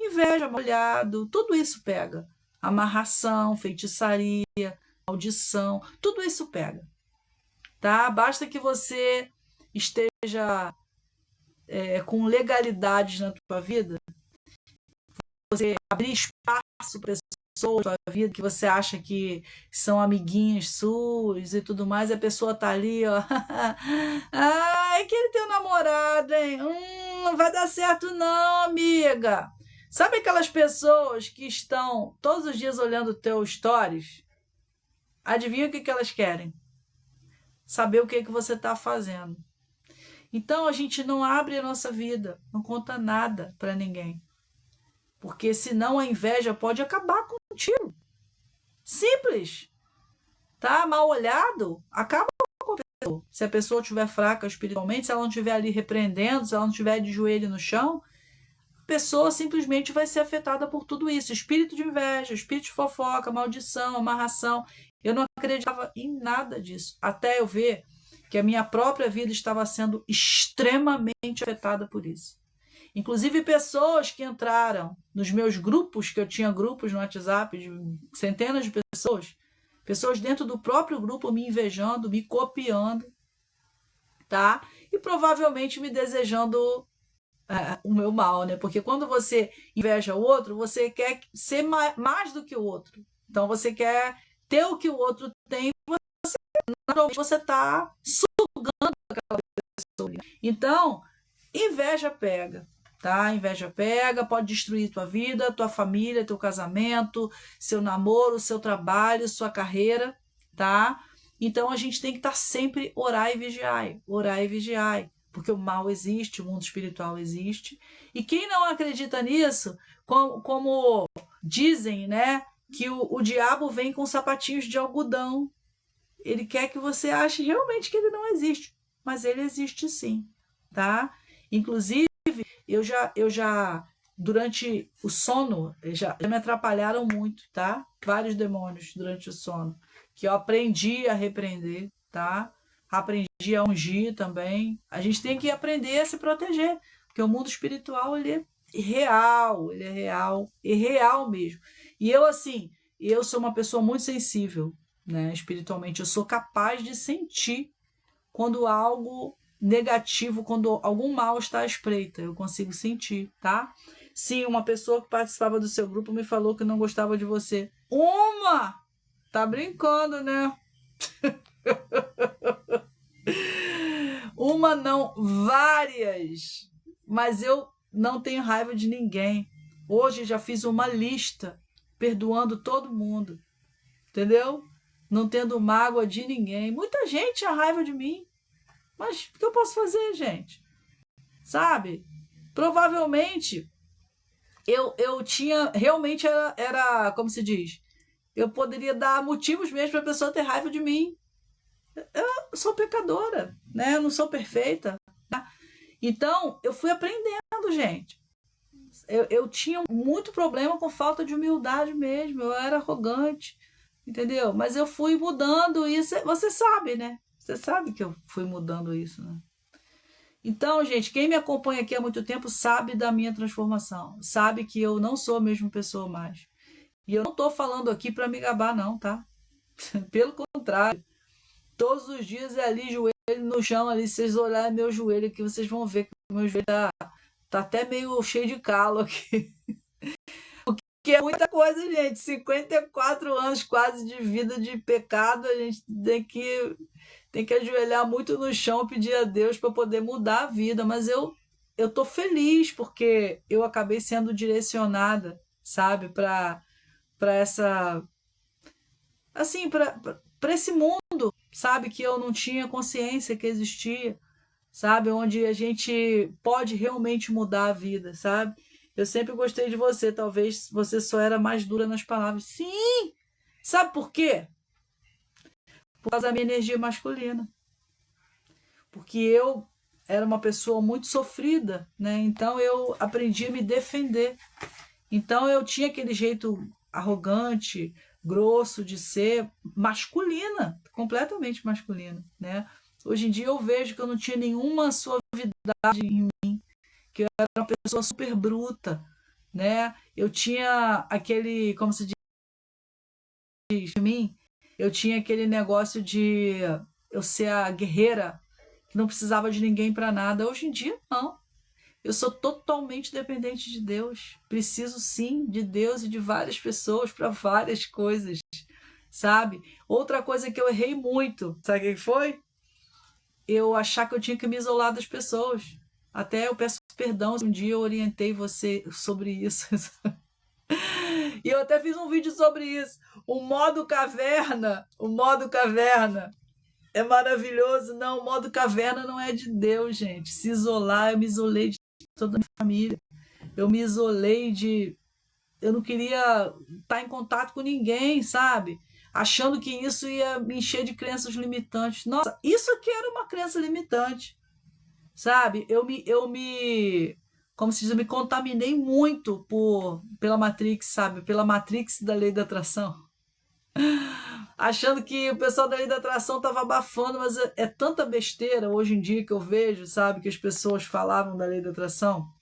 Inveja, molhado, tudo isso pega. Amarração, feitiçaria, maldição, tudo isso pega, tá? Basta que você esteja com legalidades na tua vida, você abrir espaço para pessoas na tua vida que você acha que são amiguinhas suas e tudo mais, e a pessoa tá ali, ó. Ah, é aquele teu namorado, hein? Não vai dar certo não, amiga. Sabe aquelas pessoas que estão todos os dias olhando teus stories? Adivinha o que elas querem? Saber o que você está fazendo. Então a gente não abre a nossa vida, não conta nada para ninguém. Porque senão a inveja pode acabar contigo. Simples. Tá? Mal olhado, acaba com a pessoa. Se a pessoa estiver fraca espiritualmente, se ela não estiver ali repreendendo, se ela não estiver de joelho no chão, a pessoa simplesmente vai ser afetada por tudo isso. Espírito de inveja, espírito de fofoca, maldição, amarração. Eu não acreditava em nada disso. Até eu ver que a minha própria vida estava sendo extremamente afetada por isso. Inclusive pessoas que entraram nos meus grupos, que eu tinha grupos no WhatsApp de centenas de pessoas dentro do próprio grupo me invejando, me copiando, tá? E provavelmente me desejando o meu mal, né? Porque quando você inveja o outro, você quer ser mais do que o outro. Então você quer ter o que o outro tem, naturalmente você está sugando aquela pessoa. Então, inveja pega, tá? Inveja pega, pode destruir tua vida, tua família, teu casamento, seu namoro, seu trabalho, sua carreira, tá? Então a gente tem que estar sempre orar e vigiar, porque o mal existe, o mundo espiritual existe. E quem não acredita nisso, como dizem, né, que o diabo vem com sapatinhos de algodão. Ele quer que você ache realmente que ele não existe, mas ele existe sim, tá? Inclusive, eu já durante o sono, já me atrapalharam muito, tá? Vários demônios durante o sono, que eu aprendi a repreender, tá? Aprendi a ungir também. A gente tem que aprender a se proteger, porque o mundo espiritual, ele é real mesmo. E eu, assim, eu sou uma pessoa muito sensível, né, espiritualmente. Eu sou capaz de sentir quando algo negativo, quando algum mal está à espreita. Eu consigo sentir, tá? Sim, uma pessoa que participava do seu grupo me falou que não gostava de você. Uma! Tá brincando, né? Uma não, várias. Mas eu não tenho raiva de ninguém. Hoje já fiz uma lista perdoando todo mundo. Entendeu? Não tendo mágoa de ninguém. Muita gente tinha raiva de mim. Mas o que eu posso fazer, gente? Sabe? Provavelmente eu tinha, realmente era, como se diz, eu poderia dar motivos mesmo para a pessoa ter raiva de mim. Eu sou pecadora, né? Eu não sou perfeita. Né? Então, eu fui aprendendo, gente. Eu tinha muito problema com falta de humildade mesmo. Eu era arrogante, entendeu? Mas eu fui mudando isso. Você sabe, né? Você sabe que eu fui mudando isso, né? Então, gente, quem me acompanha aqui há muito tempo sabe da minha transformação. Sabe que eu não sou a mesma pessoa mais. E eu não tô falando aqui para me gabar, não, tá? Pelo contrário. Todos os dias é ali, joelho no chão, ali, se vocês olharem meu joelho aqui, vocês vão ver que o meu joelho tá até meio cheio de calo aqui. Que é muita coisa, gente. 54 anos quase de vida de pecado, a gente tem que ajoelhar muito no chão, pedir a Deus para poder mudar a vida. Mas eu tô feliz porque eu acabei sendo direcionada, sabe, para essa, assim, para esse mundo, sabe, que eu não tinha consciência que existia, sabe, onde a gente pode realmente mudar a vida, sabe? Eu sempre gostei de você, talvez você só era mais dura nas palavras. Sim! Sabe por quê? Por causa da minha energia masculina. Porque eu era uma pessoa muito sofrida, né? Então eu aprendi a me defender. Então eu tinha aquele jeito arrogante, grosso de ser masculina, completamente masculina, né? Hoje em dia eu vejo que eu não tinha nenhuma suavidade em mim, que eu era uma pessoa super bruta, né? Eu tinha aquele, como se diz de mim, eu tinha aquele negócio de eu ser a guerreira que não precisava de ninguém para nada. Hoje em dia, não. Eu sou totalmente dependente de Deus. Preciso sim de Deus e de várias pessoas para várias coisas, sabe? Outra coisa que eu errei muito, sabe o que foi? Eu achar que eu tinha que me isolar das pessoas. Até eu peço perdão se um dia eu orientei você sobre isso. E eu até fiz um vídeo sobre isso. O modo caverna é maravilhoso. Não, o modo caverna não é de Deus, gente. Se isolar, eu me isolei de toda a minha família. Eu me isolei de... Eu não queria estar em contato com ninguém, sabe? Achando que isso ia me encher de crenças limitantes. Nossa, isso aqui era uma crença limitante, sabe? Como se diz, eu me contaminei muito pela Matrix, sabe? Pela Matrix da lei da atração. Achando que o pessoal da lei da atração estava abafando, mas é tanta besteira hoje em dia que eu vejo, sabe? Que as pessoas falavam da lei da atração.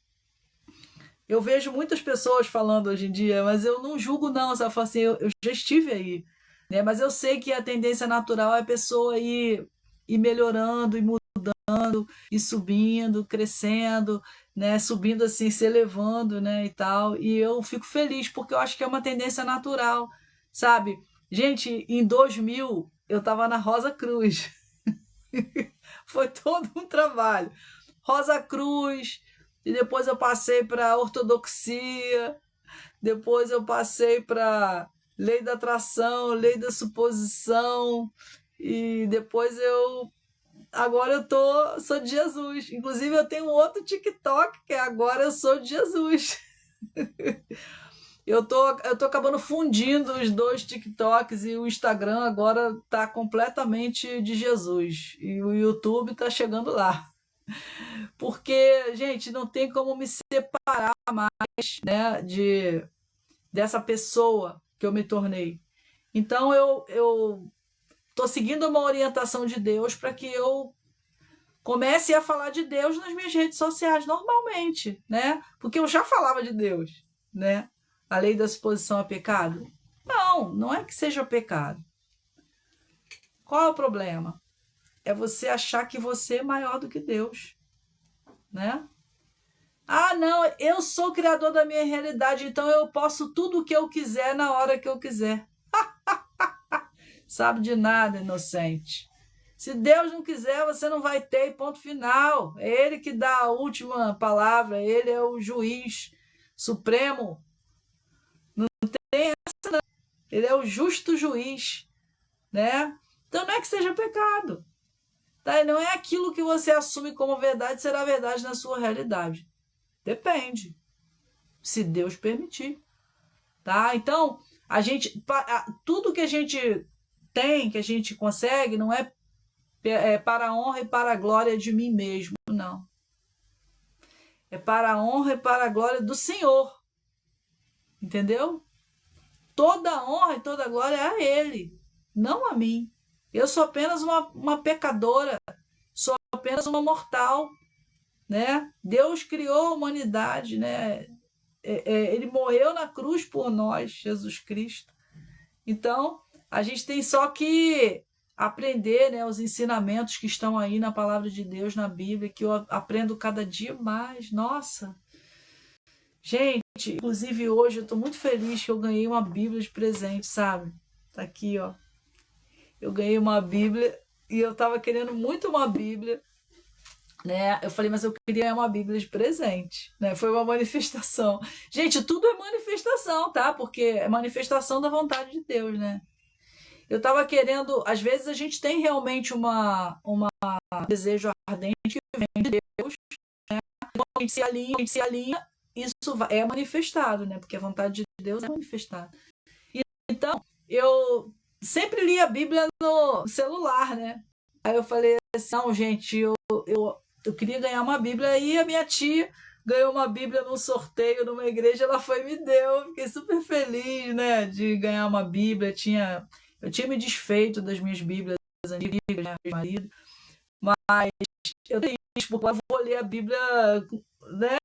Eu vejo muitas pessoas falando hoje em dia, mas eu não julgo não, sabe? Eu falo assim, eu já estive aí, né? Mas eu sei que a tendência natural é a pessoa ir melhorando, e mudando, e subindo, crescendo, né? Subindo assim, se elevando, né? E tal. E eu fico feliz, porque eu acho que é uma tendência natural, sabe? Gente, em 2000, eu estava na Rosa Cruz. Foi todo um trabalho. Rosa Cruz, e depois eu passei para ortodoxia, depois eu passei para lei da atração, lei da suposição, e depois agora sou de Jesus. Inclusive eu tenho outro TikTok que é agora eu sou de Jesus. Eu tô acabando fundindo os dois TikToks e o Instagram agora tá completamente de Jesus. E o YouTube tá chegando lá. Porque, gente, não tem como me separar mais, né, dessa pessoa que eu me tornei. Então eu tô seguindo uma orientação de Deus para que eu comece a falar de Deus nas minhas redes sociais normalmente, né? Porque eu já falava de Deus, né? A lei da suposição é pecado? Não, não é que seja pecado. Qual é o problema? É você achar que você é maior do que Deus, né? Ah, não, eu sou o criador da minha realidade, então eu posso tudo o que eu quiser na hora que eu quiser. Sabe de nada, inocente. Se Deus não quiser, você não vai ter, ponto final. É Ele que dá a última palavra, Ele é o juiz supremo. Não tem essa, não. Ele é o justo juiz, né? Então não é que seja pecado. Tá? Não é aquilo que você assume como verdade será verdade na sua realidade. Depende. Se Deus permitir. Tá? Então, tudo que a gente tem, que a gente consegue, não é para a honra e para a glória de mim mesmo, não. É para a honra e para a glória do Senhor. Entendeu? Toda a honra e toda a glória é a Ele, não a mim. Eu sou apenas uma pecadora, sou apenas uma mortal, né? Deus criou a humanidade, né? Ele morreu na cruz por nós, Jesus Cristo. Então, a gente tem só que aprender, né, os ensinamentos que estão aí na palavra de Deus, na Bíblia, que eu aprendo cada dia mais. Nossa! Gente, inclusive hoje eu estou muito feliz que eu ganhei uma Bíblia de presente, sabe? Tá aqui, ó. Eu ganhei uma Bíblia e eu estava querendo muito uma Bíblia, né? Eu falei, mas eu queria uma Bíblia de presente, né? Foi uma manifestação. Gente, tudo é manifestação, tá? Porque é manifestação da vontade de Deus, né? Eu estava querendo, às vezes a gente tem realmente um desejo ardente que vem de Deus, né? Então a gente se alinha, isso é manifestado, né? Porque a vontade de Deus é manifestada. Então, eu sempre li a Bíblia no celular, né? Aí eu falei assim, não, gente, eu queria ganhar uma Bíblia, e a minha tia ganhou uma Bíblia num sorteio numa igreja, ela foi e me deu. Fiquei super feliz, né, de ganhar uma Bíblia. Eu tinha me desfeito das minhas Bíblias antigas, né, meu marido, mas eu tenho isso, porque eu vou ler a Bíblia, né,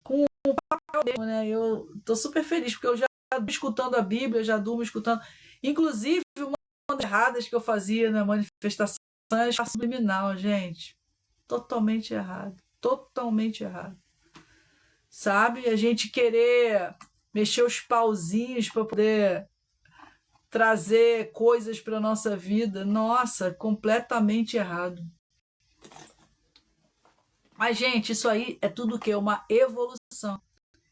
com o papel mesmo, né? Eu tô super feliz, porque eu já durmo escutando a Bíblia, já durmo escutando. Inclusive, uma das erradas que eu fazia na manifestação era subliminal, gente. Totalmente errado. Totalmente errado. Sabe? A gente querer mexer os pauzinhos para poder trazer coisas para nossa vida. Nossa, completamente errado. Mas, gente, isso aí é tudo o quê? Uma evolução.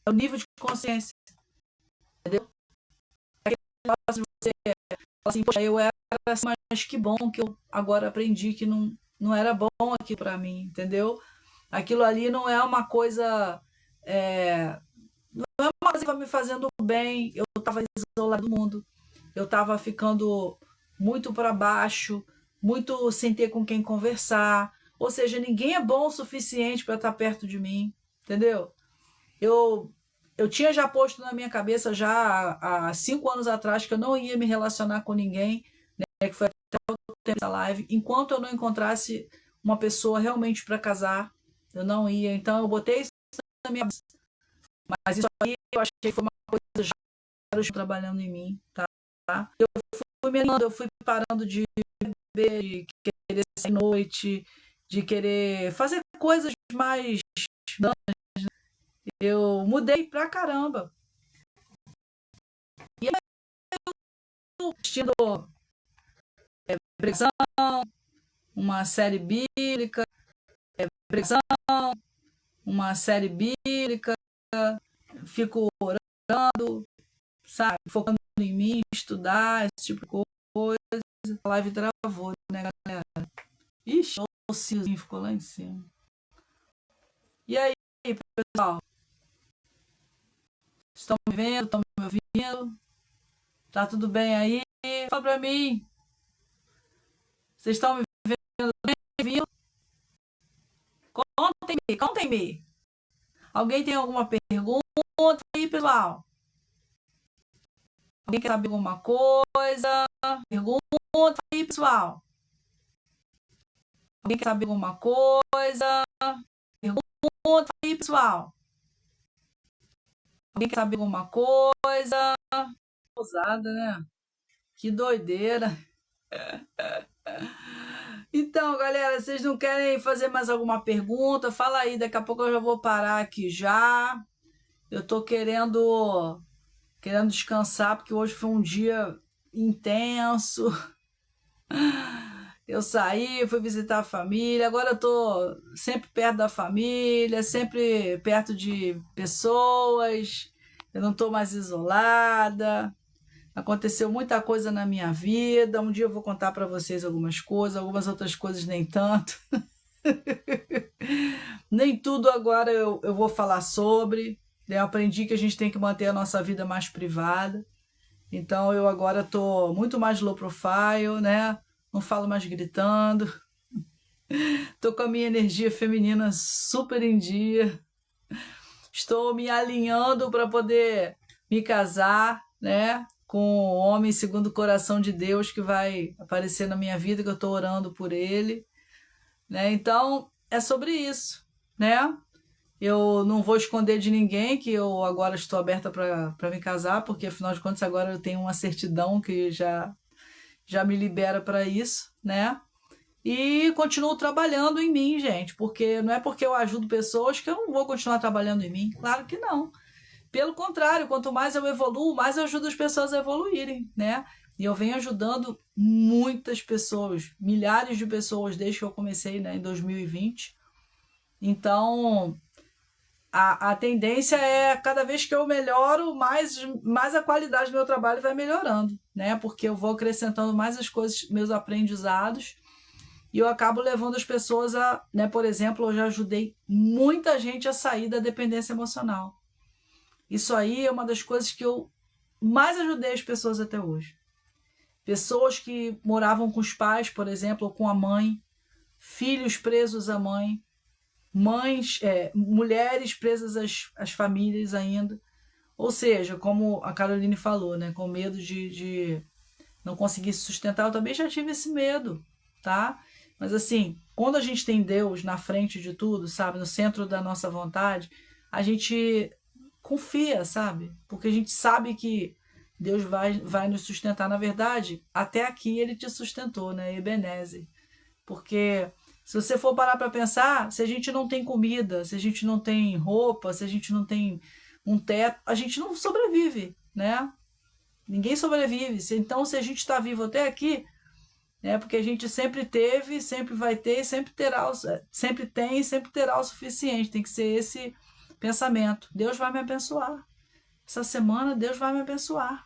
É o nível de consciência. Entendeu? Aquele negócio de você fala assim, poxa, eu era assim, mas que bom que eu agora aprendi que não era bom aqui para mim, entendeu? Aquilo ali não é uma coisa... não é uma coisa que vai me fazendo bem. Eu estava isolado do mundo. Eu estava ficando muito para baixo, muito sem ter com quem conversar. Ou seja, ninguém é bom o suficiente para estar perto de mim, entendeu? Eu tinha já posto na minha cabeça já há 5 anos atrás que eu não ia me relacionar com ninguém, né, que foi até o tempo da live, enquanto eu não encontrasse uma pessoa realmente para casar, eu não ia. Então eu botei isso na minha cabeça. Mas isso aí eu achei que foi uma coisa já trabalhando em mim, tá? Eu fui melhorando, eu fui parando de beber, de querer sair à noite, de querer fazer coisas mais... Eu mudei pra caramba. E aí eu assistindo pregação, uma série bíblica, pregação, uma série bíblica, fico orando, sabe, focando em mim, estudar, esse tipo de coisa. A live travou, né, galera? Ixi, o ciozinho ficou lá em cima. E aí, pessoal? Estão me vendo? Estão me ouvindo? Tá tudo bem aí? Fala pra mim. Vocês estão me vendo bem? Contem-me. Alguém tem alguma pergunta aí, pessoal? Alguém quer saber alguma coisa? Pergunta aí, pessoal. Alguém quer saber alguma coisa? Pergunta aí, pessoal. Alguém quer saber alguma coisa? Ousada, né? Que doideira. Então, galera, vocês não querem fazer mais alguma pergunta? Fala aí, daqui a pouco eu já vou parar aqui já. Eu tô querendo descansar, porque hoje foi um dia intenso. Eu saí, fui visitar a família, agora eu tô sempre perto da família, sempre perto de pessoas, eu não tô mais isolada. Aconteceu muita coisa na minha vida. Um dia eu vou contar para vocês algumas coisas, algumas outras coisas nem tanto. Nem tudo agora eu vou falar sobre. Eu aprendi que a gente tem que manter a nossa vida mais privada. Então eu agora estou muito mais low profile, né? Não falo mais gritando. Estou com a minha energia feminina super em dia. Estou me alinhando para poder me casar, né? Com o homem segundo o coração de Deus que vai aparecer na minha vida, que eu estou orando por ele, né? Então, é sobre isso, né? Eu não vou esconder de ninguém que eu agora estou aberta para me casar, porque afinal de contas agora eu tenho uma certidão que já me libera para isso, né? E continuo trabalhando em mim, gente, porque não é porque eu ajudo pessoas que eu não vou continuar trabalhando em mim. Claro que não. Pelo contrário, quanto mais eu evoluo, mais eu ajudo as pessoas a evoluírem, né? E eu venho ajudando muitas pessoas, milhares de pessoas desde que eu comecei, né, em 2020. Então, a tendência é, cada vez que eu melhoro, mais a qualidade do meu trabalho vai melhorando, né? Porque eu vou acrescentando mais as coisas, meus aprendizados, e eu acabo levando as pessoas a, né, por exemplo, eu já ajudei muita gente a sair da dependência emocional. Isso aí é uma das coisas que eu mais ajudei as pessoas até hoje. Pessoas que moravam com os pais, por exemplo, ou com a mãe, filhos presos à mãe, mulheres presas às famílias ainda. Ou seja, como a Caroline falou, né, com medo de não conseguir se sustentar. Eu também já tive esse medo, tá? Mas assim, quando a gente tem Deus na frente de tudo, sabe, no centro da nossa vontade, a gente confia, sabe? Porque a gente sabe que Deus vai nos sustentar. Na verdade, até aqui ele te sustentou, né? Ebenezer. Porque Se você for parar para pensar, se a gente não tem comida, se a gente não tem roupa, se a gente não tem um teto, a gente não sobrevive, né? Ninguém sobrevive. Então, se a gente está vivo até aqui, é porque a gente sempre teve, sempre vai ter, sempre terá, sempre tem e sempre terá o suficiente. Tem que ser esse pensamento. Deus vai me abençoar. Essa semana Deus vai me abençoar.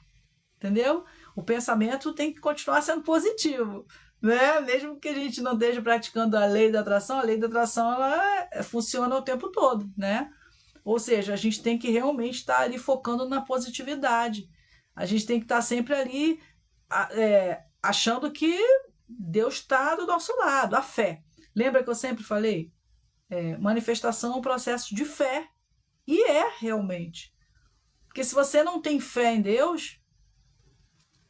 Entendeu? O pensamento tem que continuar sendo positivo, né? Mesmo que a gente não esteja praticando a lei da atração ela funciona o tempo todo, né? Ou seja, a gente tem que realmente estar ali focando na positividade. A gente tem que estar sempre ali achando que Deus está do nosso lado, a fé. Lembra que eu sempre falei? Manifestação é um processo de fé. E é realmente. Porque se você não tem fé em Deus,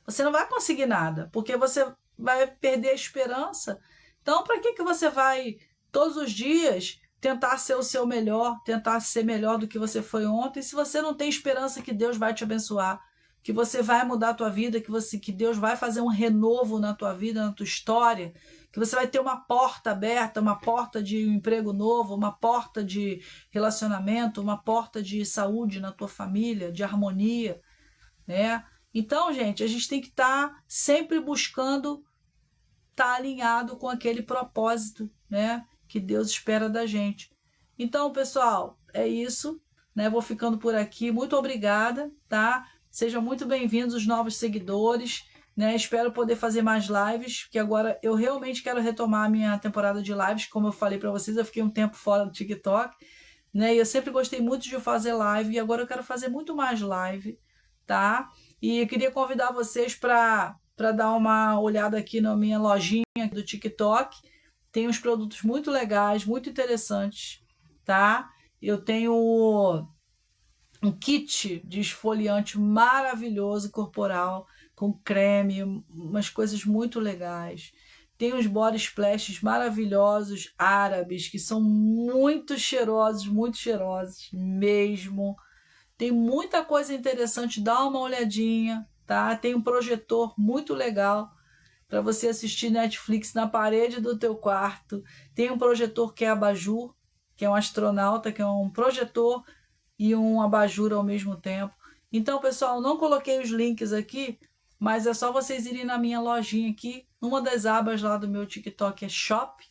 você não vai conseguir nada, porque você vai perder a esperança. Então, para que você vai todos os dias tentar ser o seu melhor, tentar ser melhor do que você foi ontem, se você não tem esperança que Deus vai te abençoar, que você vai mudar a tua vida, que Deus vai fazer um renovo na tua vida, na tua história, que você vai ter uma porta aberta, uma porta de um emprego novo, uma porta de relacionamento, uma porta de saúde na tua família, de harmonia, né? Então, gente, a gente tem que estar sempre buscando estar alinhado com aquele propósito, né, que Deus espera da gente. Então, pessoal, é isso, né? Vou ficando por aqui. Muito obrigada, tá? Sejam muito bem-vindos os novos seguidores, né? Espero poder fazer mais lives, porque agora eu realmente quero retomar a minha temporada de lives. Como eu falei para vocês, eu fiquei um tempo fora do TikTok, né? E eu sempre gostei muito de fazer live e agora eu quero fazer muito mais live, tá? E eu queria convidar vocês para dar uma olhada aqui na minha lojinha do TikTok. Tem uns produtos muito legais, muito interessantes, tá? Eu tenho um kit de esfoliante maravilhoso corporal, com creme, umas coisas muito legais. Tem uns body splashes maravilhosos árabes, que são muito cheirosos mesmo. Tem muita coisa interessante, dá uma olhadinha, tá? Tem um projetor muito legal para você assistir Netflix na parede do teu quarto. Tem um projetor que é abajur, que é um astronauta, que é um projetor e um abajur ao mesmo tempo. Então, pessoal, não coloquei os links aqui, mas é só vocês irem na minha lojinha aqui. Uma das abas lá do meu TikTok é Shop.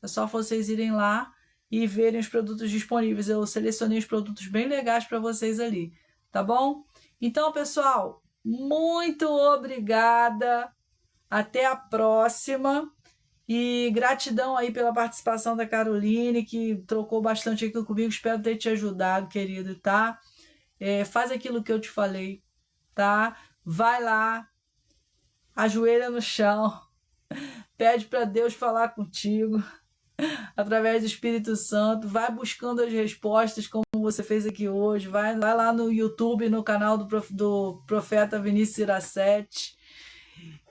É só vocês irem lá e verem os produtos disponíveis. Eu selecionei os produtos bem legais para vocês ali, tá bom? Então, pessoal, muito obrigada. Até a próxima. E gratidão aí pela participação da Caroline, que trocou bastante aqui comigo. Espero ter te ajudado, querido, tá? Faz aquilo que eu te falei, tá? Vai lá, ajoelha no chão, pede para Deus falar contigo através do Espírito Santo, vai buscando as respostas como você fez aqui hoje, vai lá no YouTube, no canal do Profeta Vinícius Iracete,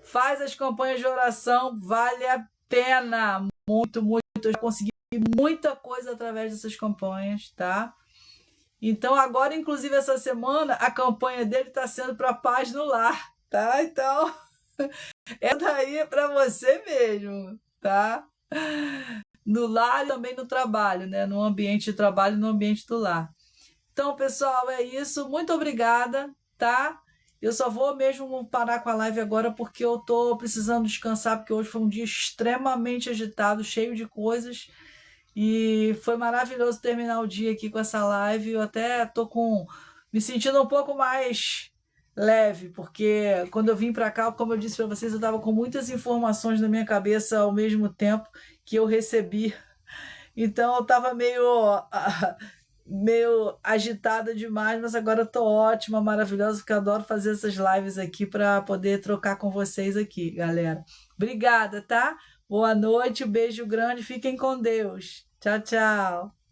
faz as campanhas de oração, vale a pena, muito, eu já consegui muita coisa através dessas campanhas, tá? Então agora, inclusive essa semana, a campanha dele está sendo para paz no lar, tá? Então, é daí para você mesmo, tá? No lar e também no trabalho, né? No ambiente de trabalho e no ambiente do lar. Então, pessoal, é isso. Muito obrigada, tá? Eu só vou mesmo parar com a live agora porque eu tô precisando descansar, porque hoje foi um dia extremamente agitado, cheio de coisas. E foi maravilhoso terminar o dia aqui com essa live. Eu até tô me sentindo um pouco mais leve, porque quando eu vim para cá, como eu disse para vocês, eu estava com muitas informações na minha cabeça ao mesmo tempo que eu recebi. Então eu estava meio agitada demais, mas agora eu tô ótima, maravilhosa, porque eu adoro fazer essas lives aqui para poder trocar com vocês aqui, galera. Obrigada, tá? Boa noite, um beijo grande, fiquem com Deus. Tchau, tchau.